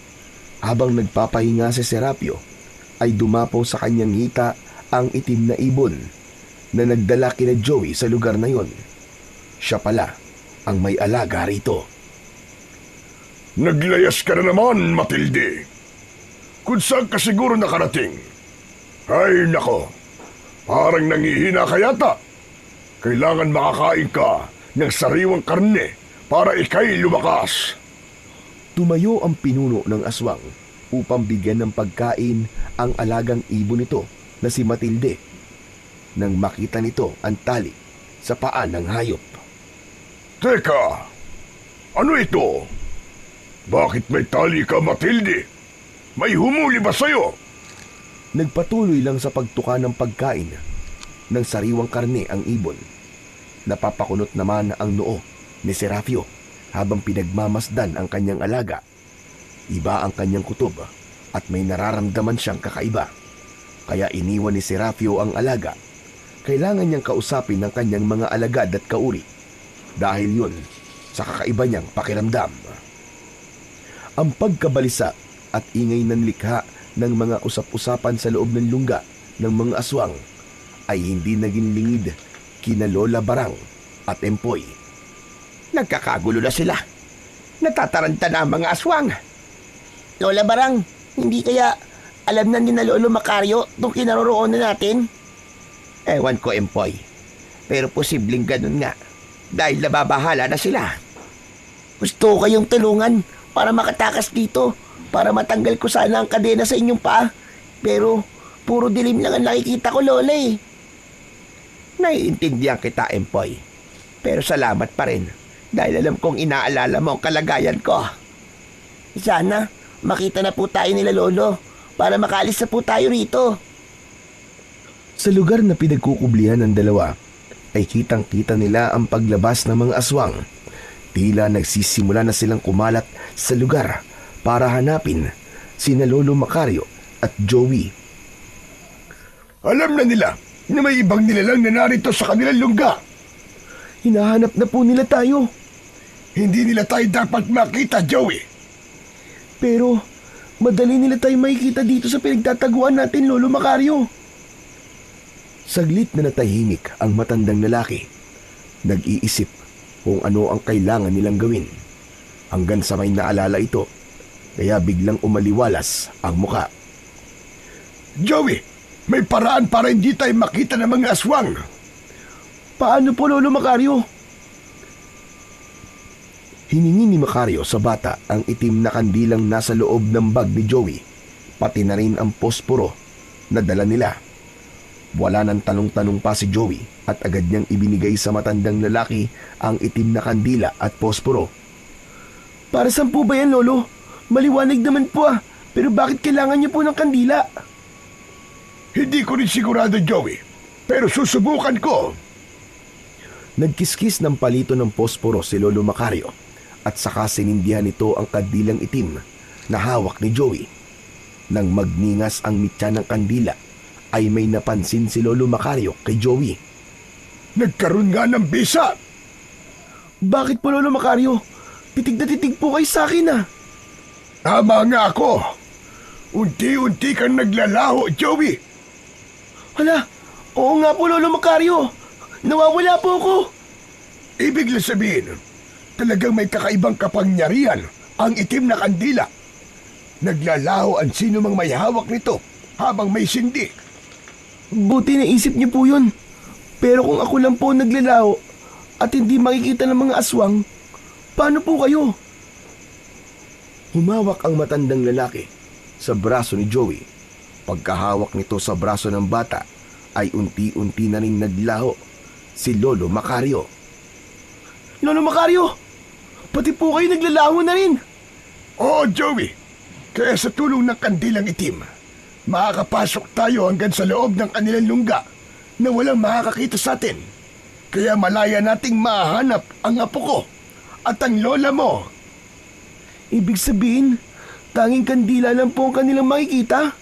habang nagpapahinga si Serapio, ay dumapaw sa kanyang hita ang itim na ibon na nagdala kina Joey sa lugar na yon. Siya pala ang may alaga rito.
Naglayas ka na naman, Matilde. Kung saan ka siguro nakarating? Ay nako, parang nangihina ka yata. Kailangan makakain ka ng sariwang karne para ikay lumakas.
Tumayo ang pinuno ng aswang upang bigyan ng pagkain ang alagang ibon nito na si Matilde. Nang makita nito ang tali sa paa ng hayop.
Teka, ano ito? Bakit may tali ka, Matilde? May humuli ba sa'yo?
Nagpatuloy lang sa pagtuka ng pagkain ng sariwang karne ang ibon. Napapakunot naman ang noo ni Serapio habang pinagmamasdan ang kanyang alaga. Iba ang kanyang kutob at may nararamdaman siyang kakaiba. Kaya iniwan ni Serapio ang alaga. Kailangan niyang kausapin ng kanyang mga alagad at kauri dahil yun sa kakaiba niyang pakiramdam. Ang pagkabalisa at ingay ng likha ng mga usap-usapan sa loob ng lungga ng mga aswang ay hindi naging lingid kina Lola Barang at Empoy.
Nagkakagulo na sila. Natataranta na ang mga aswang.
Lola Barang, hindi kaya alam na ni na Lolo Macario itong kinaroroonan natin?
Ewan ko, Empoy. Pero posibleng ganun nga. Dahil nababahala na sila.
Gusto ko kayong tulungan para makatakas dito, para matanggal ko sana ang kadena sa inyong paa. Pero puro dilim lang ang nakikita ko, Lola eh.
Naiintindihan kita, Empoy. Pero salamat pa rin dahil alam kong inaalala mo ang kalagayan ko.
Sana makita na po tayo nila Lolo para makaalis na po tayo rito.
Sa lugar na pinagkukublihan ng dalawa, ay kitang-kita nila ang paglabas ng mga aswang. Tila nagsisimula na silang kumalat sa lugar para hanapin sina Lolo Macario at Joey.
Alam na nila na may ibang nilalang na narito sa kanilang lungga.
Hinahanap na po nila tayo.
Hindi nila tayo dapat makita, Joey.
Pero madali nila tayo makikita dito sa pinagtataguan natin, Lolo Macario.
Saglit na natahimik ang matandang lalaki. Nag-iisip kung ano ang kailangan nilang gawin. Hanggang sa may naalala ito, kaya biglang umaliwalas ang muka.
Joey, may paraan para hindi tayo makita ng mga aswang.
Paano po, Lolo Macario?
Hiningi ni Macario sa bata ang itim na kandilang nasa loob ng bag ni Joey, pati na rin ang posporo na dala nila. Wala nang tanong-tanong pa si Joey at agad niyang ibinigay sa matandang lalaki ang itim na kandila at posporo.
Para saan po ba yan, Lolo? Maliwanag naman po pero bakit kailangan niyo po ng kandila?
Hindi ko rin sigurado, Joey, pero susubukan ko.
Nagkiskis ng palito ng posporo si Lolo Macario at saka sinindihan nito ang kandilang itim na hawak ni Joey. Nang magningas ang mitya ng kandila, ay may napansin si Lolo Macario kay Joey.
Nagkaroon nga ng bisa.
Bakit po, Lolo Macario? Titig na titig po kayo sa akin
Tama nga ako. Unti-unti kang naglalaho, Joey.
Hala, oo nga po, Lolo Macario. Nawawala po ako!
Ibig lang sabihin, talagang may kakaibang kapangyarihan ang itim na kandila. Naglalaho ang sino mang may hawak nito habang may sindi.
Buti naisip niyo po yun. Pero kung ako lang po naglalaho at hindi makikita ng mga aswang, paano po kayo?
Humawak ang matandang lalaki sa braso ni Joey. Pagkahawak nito sa braso ng bata, ay unti-unti na rin naglaho si Lolo Macario.
Lolo Macario, pati po kayo naglalaho na rin.
Oo, Joey. Kaya sa tulong ng kandilang itim, makakapasok tayo hanggang sa loob ng kanilang lungga na walang makakakita sa atin. Kaya malaya nating mahanap ang apo ko at ang lola mo.
Ibig sabihin, tanging kandila lang po ang kanilang makikita?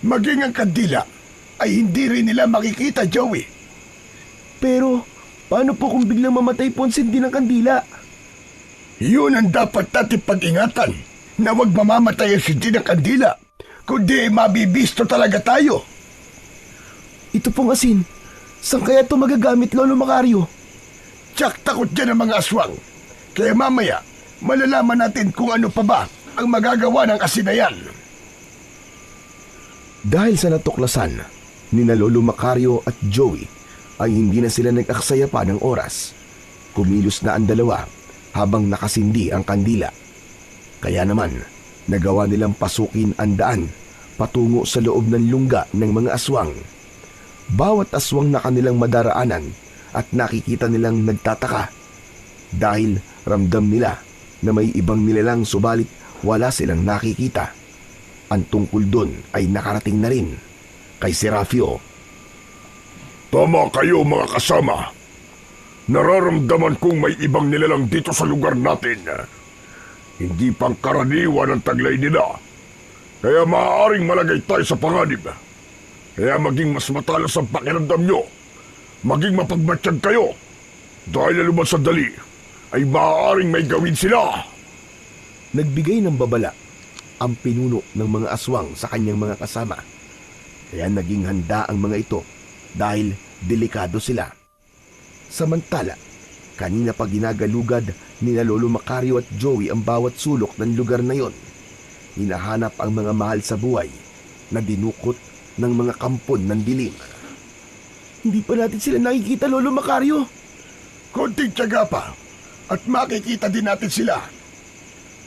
Maging ang kandila ay hindi rin nila makikita, Joey.
Pero, paano po kung biglang mamatay po ang sindi ng kandila?
Yun ang dapat natin pag-ingatan, na huwag mamamatay ang sindi ng kandila, kundi mabibisto talaga tayo.
Ito pong asin, saan kaya ito magagamit, Lolo Macario?
Tsak takot dyan ang mga aswang. Kaya mamaya, malalaman natin kung ano pa ba ang magagawa ng asin na yan.
Dahil sa natuklasan ni na Lolo Macario at Joey, ay hindi na sila nag-aksaya pa ng oras. Kumilos na ang dalawa habang nakasindi ang kandila. Kaya naman, nagawa nilang pasukin ang daan patungo sa loob ng lungga ng mga aswang. Bawat aswang na kanilang madaraanan at nakikita nilang nagtataka dahil ramdam nila na may ibang nilalang subalit wala silang nakikita. Ang tungkol doon ay nakarating na rin kay Serafio.
Tama kayo mga kasama. Nararamdaman kong may ibang nilalang dito sa lugar natin. Hindi pangkaraniwan ang taglay nila. Kaya maaaring malagay tayo sa panganib. Kaya maging mas matalas ang pakiramdam nyo. Maging mapagmatsyag kayo. Dahil aluman sa dali, ay maaaring may gawin sila.
Nagbigay ng babala ang pinuno ng mga aswang sa kanyang mga kasama. Kaya naging handa ang mga ito dahil delikado sila. Samantala, kanina pa ginagalugad ni na Lolo Macario at Joey ang bawat sulok ng lugar na yon. Hinahanap ang mga mahal sa buhay na dinukot ng mga kampon ng dilim.
Hindi pa natin sila nakikita, Lolo Macario.
Konting tiyaga pa at makikita din natin sila.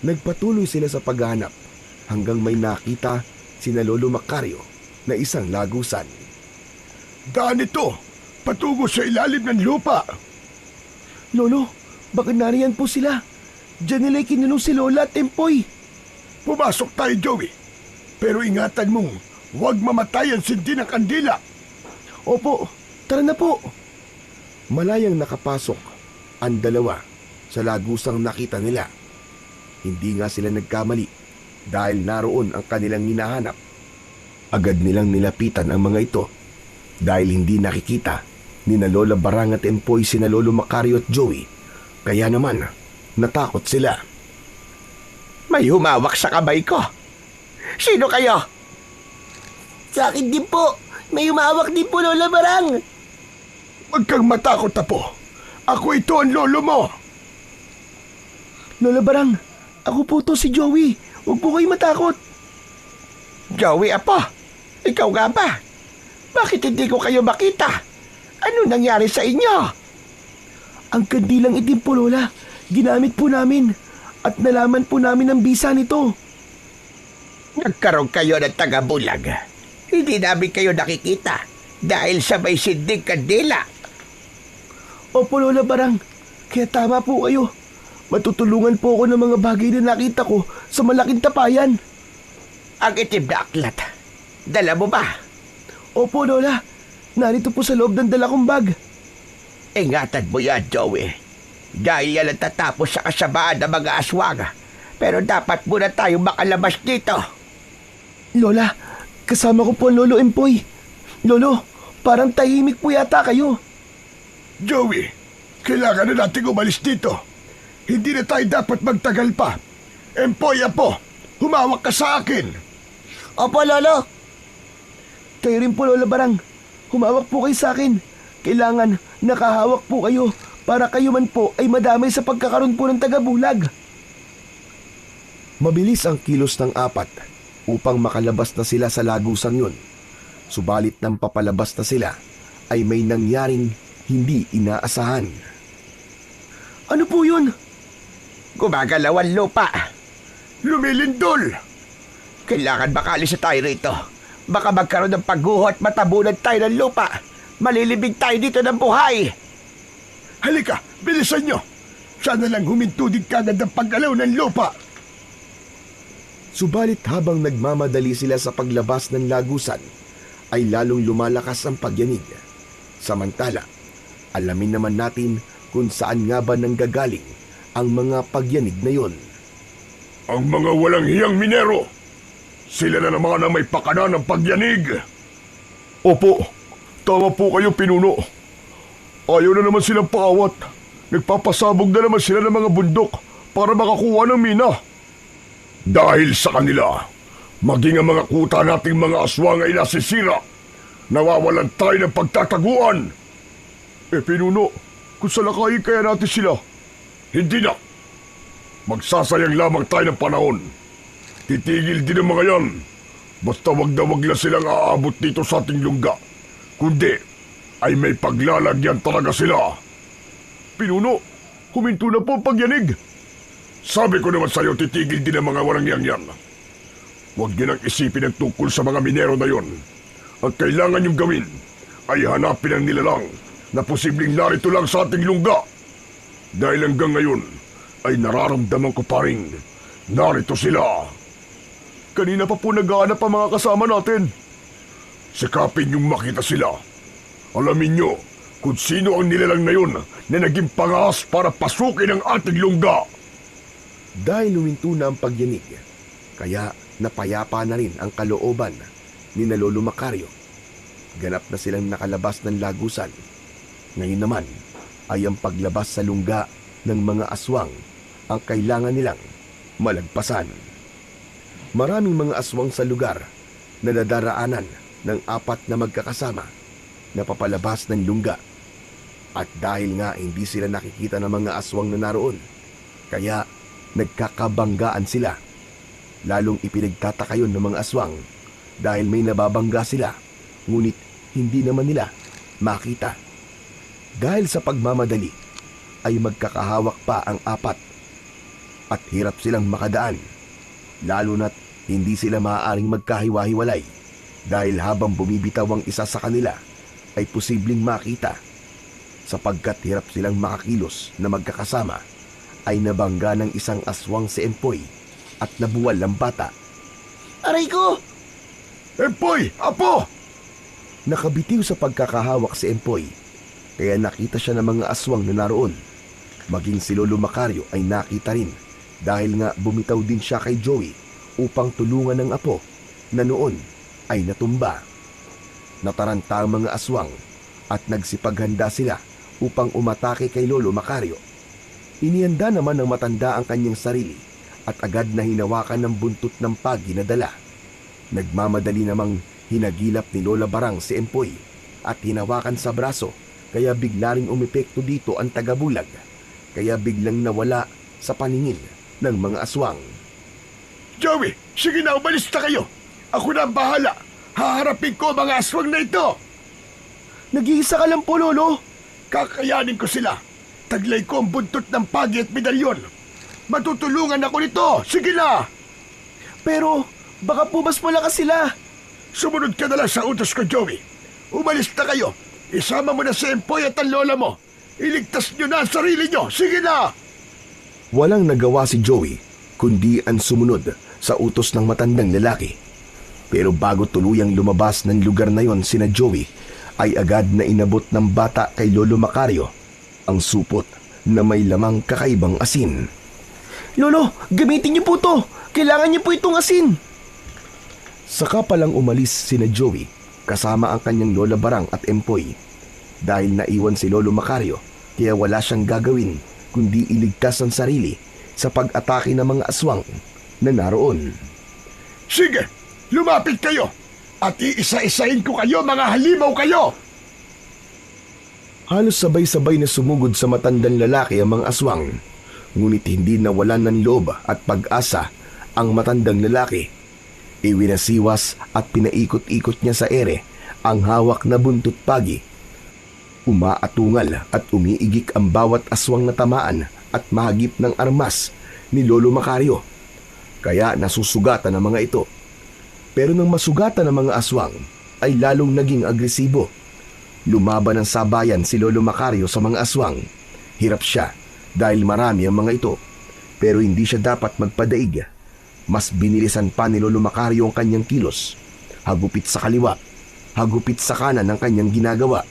Nagpatuloy sila sa paghahanap hanggang may nakita sina Lolo Macario na isang lagusan.
Daan ito, patungo sa ilalim ng lupa.
Lolo, bakit nariyan po sila? Diyan nila kinulong si Lola at Empoy.
Pumasok tayo, Joey. Pero ingatan mong huwag mamatay ang sindi ng kandila.
Opo, tara na po.
Malayang nakapasok ang dalawa sa lagusang nakita nila. Hindi nga sila nagkamali dahil naroon ang kanilang hinahanap. Agad nilang nilapitan ang mga ito dahil hindi nakikita ni na Lola Barang at Empoy sina Lolo Macario at Joey. Kaya naman, natakot sila.
May humawak sa kamay ko. Sino kayo?
Sa akin din po. May umawak din po, Lola Barang.
Huwag kang matakot, apo. Ako ito ang lolo mo.
Lola Barang, ako po to si Joey. Huwag po kayo matakot.
Joey, apo. Ikaw nga ba? Bakit hindi ko kayo makita? Ano nangyari sa inyo?
Ang kandilang itim po, Lola. Ginamit po namin. At nalaman po namin ang bisa nito.
Nagkaroon kayo ng taga-bulag. Hindi namin kayo nakikita dahil sa may sinding kandila.
Opo, Lola Barang. Kaya tama po kayo. Matutulungan po ako ng mga bagay na nakita ko sa malaking tapayan.
Ang itim na aklat. Dala mo ba?
Opo, Lola. Narito po sa loob ng dala kong bag.
Ingatan mo yan, Joey. Dahil yan ang tatapos sa kasamaan ng mga aswang. Pero dapat muna tayong makalabas dito.
Lola, kasama ko po ang Lolo Empoy. Lolo, parang tahimik po yata kayo.
Joey, kailangan na natin umalis dito. Hindi na tayo dapat magtagal pa. Empoy, apo, humawak ka sa akin.
Opo, Lolo.
Kayo rin po, Lola Barang. Humawak po kayo sa akin. Kailangan nakahawak po kayo para kayo man po ay madamay sa pagkakaroon po ng tagabulag.
Mabilis ang kilos ng apat upang makalabas na sila sa lagusan yun. Subalit nang papalabas na sila ay may nangyaring hindi inaasahan.
Ano po yun?
Gumagalaw ang lupa.
Lumilindol!
Kailangan makaalis na tayo rito. Baka magkaroon ng pagguho at matabunan tayo ng lupa. Malilibig tayo dito ng buhay.
Halika, bilisan nyo! Sana lang huminto din kagad ang paggalaw ng lupa!
Subalit habang nagmamadali sila sa paglabas ng lagusan, ay lalong lumalakas ang pagyanig. Samantala, alamin naman natin kung saan nga ba nanggagaling ang mga pagyanig na yon.
Ang mga walang hiyang minero! Sila na naman ang may pakana ng pagyanig! Opo, tama po kayo, pinuno. Ayaw na naman silang paawat. Nagpapasabog na naman sila ng mga bundok para makakuha ng mina. Dahil sa kanila, maging ang mga kuta nating mga aswang ay nasisira. Nawawalan tayo ng pagtataguan. Pinuno, kung salakayin kaya natin sila. Hindi na. Magsasayang lamang tayo ng panahon. Titigil din ang mga yan. Basta wag na wag na silang aabot dito sa ating lungga. Kundi ay may paglalagyan talaga sila. Pinuno, huminto na po ang pagyanig. Sabi ko naman sa'yo, titigil din ang mga walang yan. Huwag niyo nang isipin ang tungkol sa mga minero na yon. Ang kailangan niyong gawin ay hanapin ang nilalang na posibleng narito lang sa ating lungga. Dahil hanggang ngayon ay nararamdaman ko pa rin narito sila. Kanina pa po nag-aanap ang mga kasama natin. Sikapin niyong makita sila. Alamin niyo kung sino ang nilalang na yun na naging pangahas para pasukin ang ating lungga.
Dahil huminto na ang pagyanig, kaya napayapa na rin ang kalooban ni na Lolo Macario. Ganap na silang nakalabas ng lagusan. Ngayon naman ay ang paglabas sa lungga ng mga aswang ang kailangan nilang malagpasan. Maraming mga aswang sa lugar na nadaraanan ng apat na magkakasama na papalabas ng lungga. At dahil nga hindi sila nakikita ng mga aswang na naroon, kaya nagkakabanggaan sila. Lalong ipinagtataka yun ng mga aswang dahil may nababangga sila, ngunit hindi naman nila makita. Dahil sa pagmamadali ay magkakahawak pa ang apat at hirap silang makadaan, lalo na't hindi sila maaaring magkahiwa-hiwalay dahil habang bumibitaw ang isa sa kanila ay posibleng makita. Sapagkat hirap silang makakilos na magkakasama, ay nabangga ng isang aswang si Empoy at nabuwal ang bata.
Aray ko!
Empoy! Apo!
Nakabitiw sa pagkakahawak si Empoy, kaya nakita siya ng mga aswang na naroon. Maging si Lolo Macario ay nakita rin dahil nga bumitaw din siya kay Joey upang tulungan ng apo na noon ay natumba. Nataranta ang mga aswang at nagsipaghanda sila upang umatake kay Lolo Macario. Inihanda naman ng matanda ang kanyang sarili at agad na hinawakan ng buntot ng pagi na dala. Nagmamadali namang hinagilap ni Lola Barang si Empoy at hinawakan sa braso, kaya bigla ring umepekto dito ang tagabulag, kaya biglang nawala sa paningin ng mga aswang.
Joey, sige na, umalis na kayo. Ako na ang bahala. Haharapin ko mga aswang na ito.
Nag-iisa ka lang po, Lolo.
Kakayanin ko sila. Taglay ko ang buntot ng pagi at medalyon. Matutulungan ako nito. Sige na.
Pero baka po mas malakas sila.
Sumunod ka na lang sa utos ko, Joey. Umalis na kayo. Isama mo na si Empoy at ang lola mo. Iligtas nyo na ang sarili nyo. Sige na.
Walang nagawa si Joey kundi ang sumunod sa utos ng matandang lalaki. Pero bago tuluyang lumabas ng lugar na yon sina Joey, ay agad na inabot ng bata kay Lolo Macario ang supot na may lamang kakaibang asin.
Lolo, gamitin niyo po to. Kailangan niyo po itong asin.
Saka palang umalis sina Joey kasama ang kanyang Lola Barang at Empoy. Dahil naiwan si Lolo Macario, kaya wala siyang gagawin kundi iligtas ang sarili sa pag-atake ng mga aswang na naroon.
Sige, lumapit kayo. At iisa-isahin ko kayo, mga halimaw kayo.
Halos sabay-sabay na sumugod sa matandang lalaki ang mga aswang. Ngunit hindi nawalan ng loob at pag-asa ang matandang lalaki. Iwinasiwas at pinaikot-ikot niya sa ere ang hawak na buntot pagi. Umaatungal at umiigik ang bawat aswang na tamaan at mahagip ng armas ni Lolo Macario. Kaya nasusugatan ang mga ito. Pero nang masugatan ang mga aswang ay lalong naging agresibo. Lumaban ng sabayan si Lolo Macario sa mga aswang. Hirap siya dahil marami ang mga ito. Pero hindi siya dapat magpadaig. Mas binilisan pa ni Lolo Macario ang kanyang kilos. Hagupit sa kaliwa, hagupit sa kanan ang kanyang ginagawa.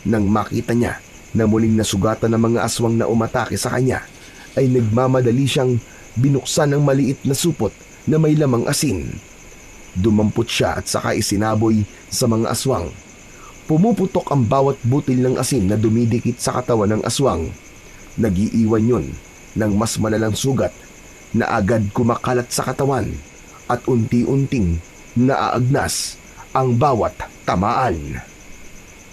Nang makita niya na muling nasugatan ng mga aswang na umatake sa kanya, ay nagmamadali siyang binuksan ang maliit na supot na may lamang asin. Dumampot siya at saka isinaboy sa mga aswang. Pumuputok ang bawat butil ng asin na dumidikit sa katawan ng aswang. Nagiiwan yun ng mas malalang sugat na agad kumakalat sa katawan at unti-unting naaagnas ang bawat tamaan.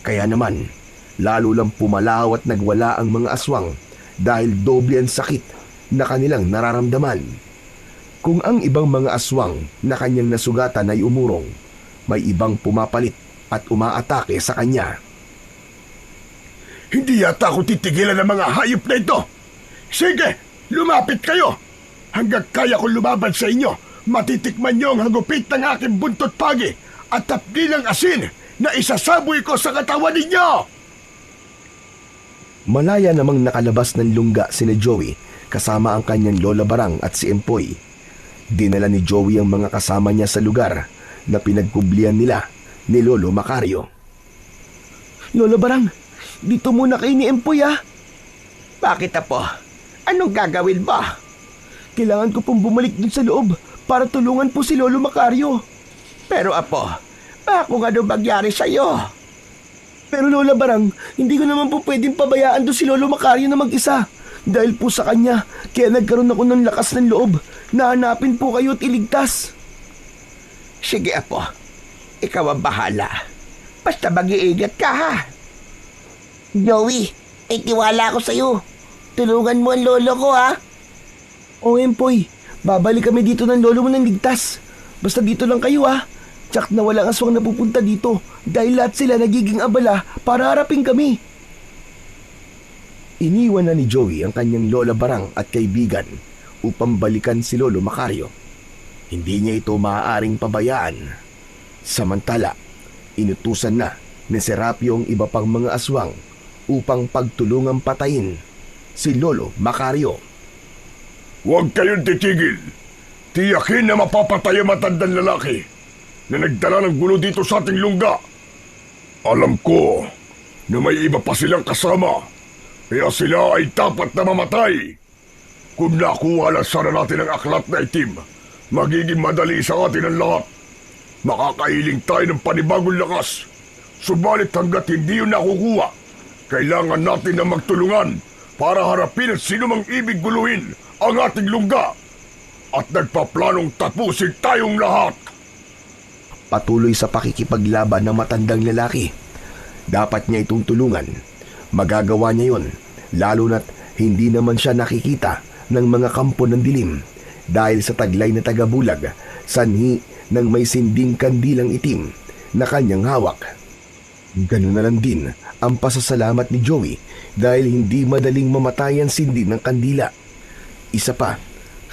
Kaya naman, lalo lang pumalaw at nagwala ang mga aswang dahil doble ang sakit na kanilang nararamdaman. Kung ang ibang mga aswang na kanyang nasugatan ay umurong, may ibang pumapalit at umaatake sa kanya.
Hindi yata ako titigilan ng mga hayop na ito. Sige, lumapit kayo. Hanggang kaya kong lumaban sa inyo, matitikman niyo ang hagupit ng aking buntot pagi at tapdi ng asin na isasaboy ko sa katawan ninyo.
Malaya namang nakalabas ng lungga sina Joey kasama ang kanyang Lola Barang at si Empoy. Dinala ni Joey ang mga kasama niya sa lugar na pinagkublian nila ni Lolo Macario.
Lola Barang, dito muna kayo ni Empoy ah.
Bakit, Apo? Anong gagawin mo?
Kailangan ko pong bumalik dun sa loob para tulungan po si Lolo Macario.
Pero, Apo, kung ano mangyari sa'yo?
Pero Lola Barang, hindi ko naman po pwedeng pabayaan doon si Lolo Macario na mag-isa. Dahil po sa kanya, kaya nagkaroon ako ng lakas ng loob na hanapin po kayo at iligtas.
Sige, Apo. Ikaw ang bahala. Basta mag-iingat ka, ha?
Joey, ay tiwala ako sa'yo. Tulungan mo ang lolo ko, ha?
O Empoy, babalik kami dito ng lolo mo ng ligtas. Basta dito lang kayo ha. Tsak na walang aswang na pupunta dito dahil lahat sila nagiging abala para harapin kami.
Iniwan na ni Joey ang kanyang Lola Barang at kaibigan upang balikan si Lolo Macario. Hindi niya ito maaaring pabayaan. Samantala, inutusan na ni Serapio ang iba pang mga aswang upang pagtulungang patayin si Lolo Macario.
Huwag kayong titigil. Tiyakin na mapapatay ang matandang lalaki na nagdala ng gulo dito sa ating lungga. Alam ko na may iba pa silang kasama, kaya sila ay dapat na mamatay. Kung nakuha lang sana natin ang aklat na itim, magiging madali sa atin ang lahat. Makakailing tayo ng panibagong lakas. Subalit hanggat hindi yun nakukuha, kailangan natin na magtulungan para harapin at sinumang ibig guluhin ang ating lungga. At nagpaplanong tapusin tayong lahat.
Patuloy sa pakikipaglaban ng matandang lalaki. Dapat niya itong tulungan. Magagawa niya yon, lalo na't hindi naman siya nakikita ng mga kampo ng dilim dahil sa taglay na tagabulag, sanhi ng may sinding kandilang itim na kanyang hawak. Ganun na lang din ang pasasalamat ni Joey dahil hindi madaling mamatay ang sindi ng kandila. Isa pa,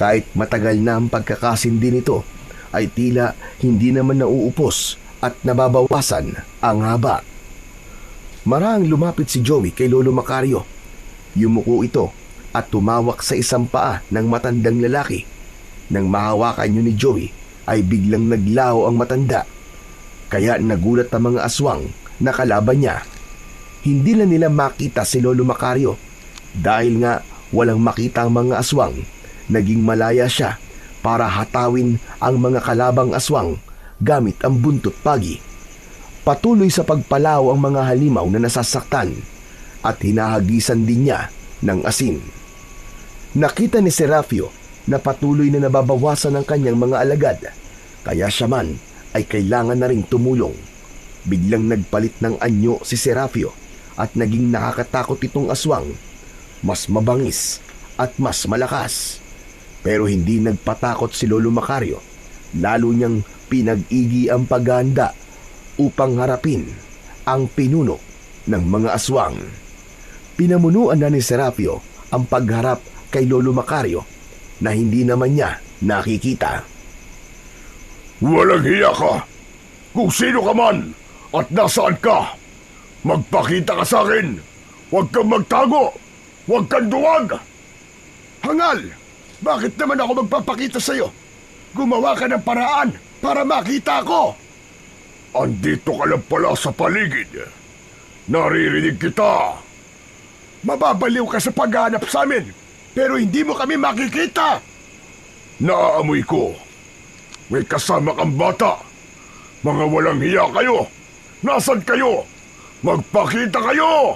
kahit matagal na ang pagkakasindi nito, ay tila hindi naman nauupos at nababawasan ang haba. Marahang lumapit si Joey kay Lolo Macario. Yumuko ito at tumawak sa isang paa ng matandang lalaki. Nang mahawakan yun ni Joey, ay biglang naglaho ang matanda. Kaya nagulat ang mga aswang na kalaban niya. Hindi na nila makita si Lolo Macario dahil nga walang makita ang mga aswang. Naging malaya siya para hatawin ang mga kalabang aswang gamit ang buntot pagi. Patuloy sa pagpalaw ang mga halimaw na nasasaktan at hinahagisan din niya ng asin. Nakita ni Serapio na patuloy na nababawasan ang kanyang mga alagad, kaya siya man ay kailangan na ring tumulong. Biglang nagpalit ng anyo si Serapio at naging nakakatakot itong aswang. Mas mabangis at mas malakas. Pero hindi nagpatakot si Lolo Macario. Lalo niyang pinag-igi ang paghahanda upang harapin ang pinuno ng mga aswang. Pinamunuan na ni Serapio ang pagharap kay Lolo Macario na hindi naman niya nakikita.
Walang hiya ka! Kung sino ka man at nasaan ka, magpakita ka sa akin! Huwag kang magtago! Huwag kang duwag!
Hangal! Bakit naman ako magpapakita sa'yo? Gumawa ka ng paraan para makita ko!
Andito ka lang pala sa paligid. Naririnig kita.
Mababaliw ka sa paghahanap sa amin, pero hindi mo kami makikita!
Naaamoy ko. May kasama kang bata. Mga walang hiya kayo. Nasaan kayo? Magpakita kayo!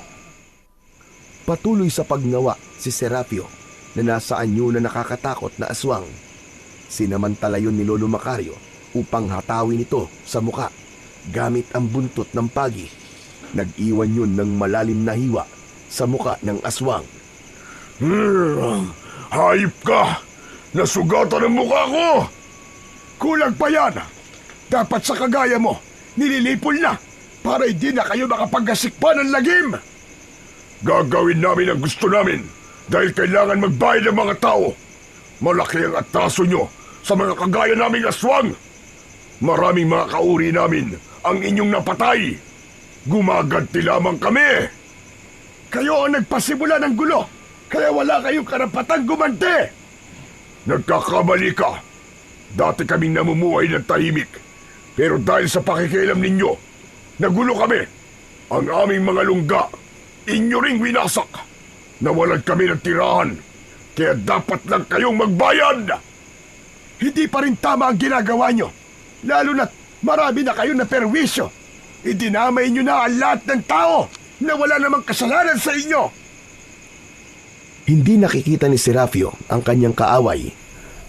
Patuloy sa pagnawa si Serapio na nasa anyo na nakakatakot na aswang. Sinamantala yun ni Lolo Macario upang hatawin ito sa muka gamit ang buntot ng pagi. Nag-iwan yun ng malalim na hiwa sa muka ng aswang.
Hayop ka! Nasugatan ang mukha ko!
Kulang pa yan! Dapat sa kagaya mo, nililipol na para hindi na kayo makapaggasikpa ng lagim!
Gagawin namin ang gusto namin dahil kailangan magbayad ng mga tao. Malaki ang atraso nyo sa mga kagaya naming aswang. Maraming mga kauri namin ang inyong napatay. Gumaganti lamang kami.
Kayo ang nagpasimula ng gulo, kaya wala kayong karapatang gumanti!
Nagkakamali ka. Dati kaming namumuhay ng tahimik. Pero dahil sa pakikialam ninyo, nagulo kami. Ang aming mga lungga, inyo ring winasak. Nawalan kami ng tirahan. Kaya dapat lang kayong magbayad.
Hindi pa rin tama ang ginagawa nyo, lalo na't marami na kayo na perwisyo. Idinamay nyo na ang lahat ng tao na wala namang kasalanan sa inyo.
Hindi nakikita ni Serapio ang kanyang kaaway,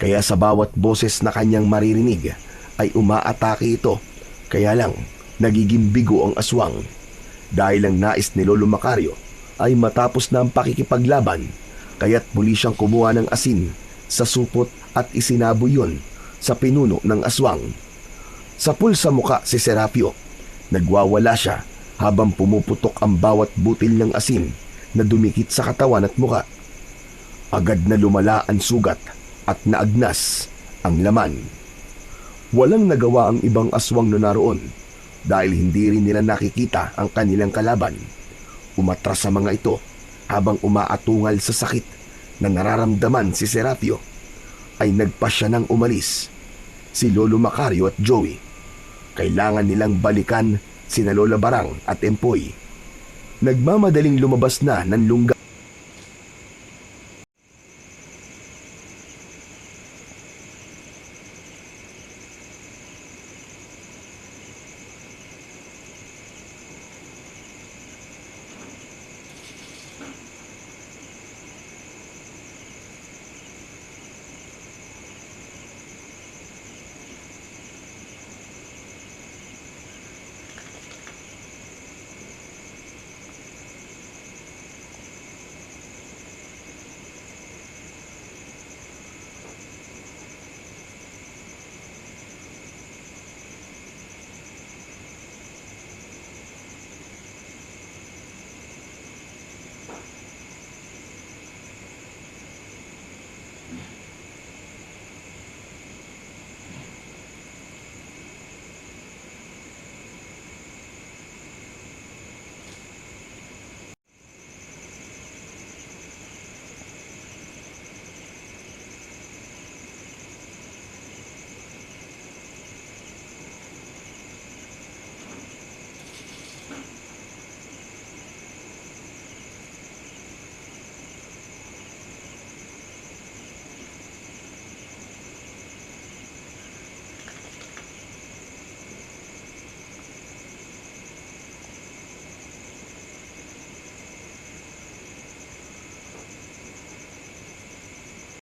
kaya sa bawat boses na kanyang maririnig ay umaatake ito. Kaya lang nagiging bigo ang aswang. Dahil ang nais ni Lolo Macario ay matapos na ang pakikipaglaban, kaya't muli siyang kumuha ng asin sa supot at isinabo yun sa pinuno ng aswang. Sapul sa muka si Serapio. Nagwawala siya habang pumuputok ang bawat butil ng asin na dumikit sa katawan at muka. Agad na lumala ang sugat at naagnas ang laman. Walang nagawa ang ibang aswang na naroon dahil hindi rin nila nakikita ang kanilang kalaban. Umatras sa mga ito habang umaatungal sa sakit na nararamdaman si Serapio. Ay nagpasya nang umalis. Si Lolo Macario at Joey. Kailangan nilang balikan sina Lola Barang at Empoy. Nagmamadaling lumabas na ng lungga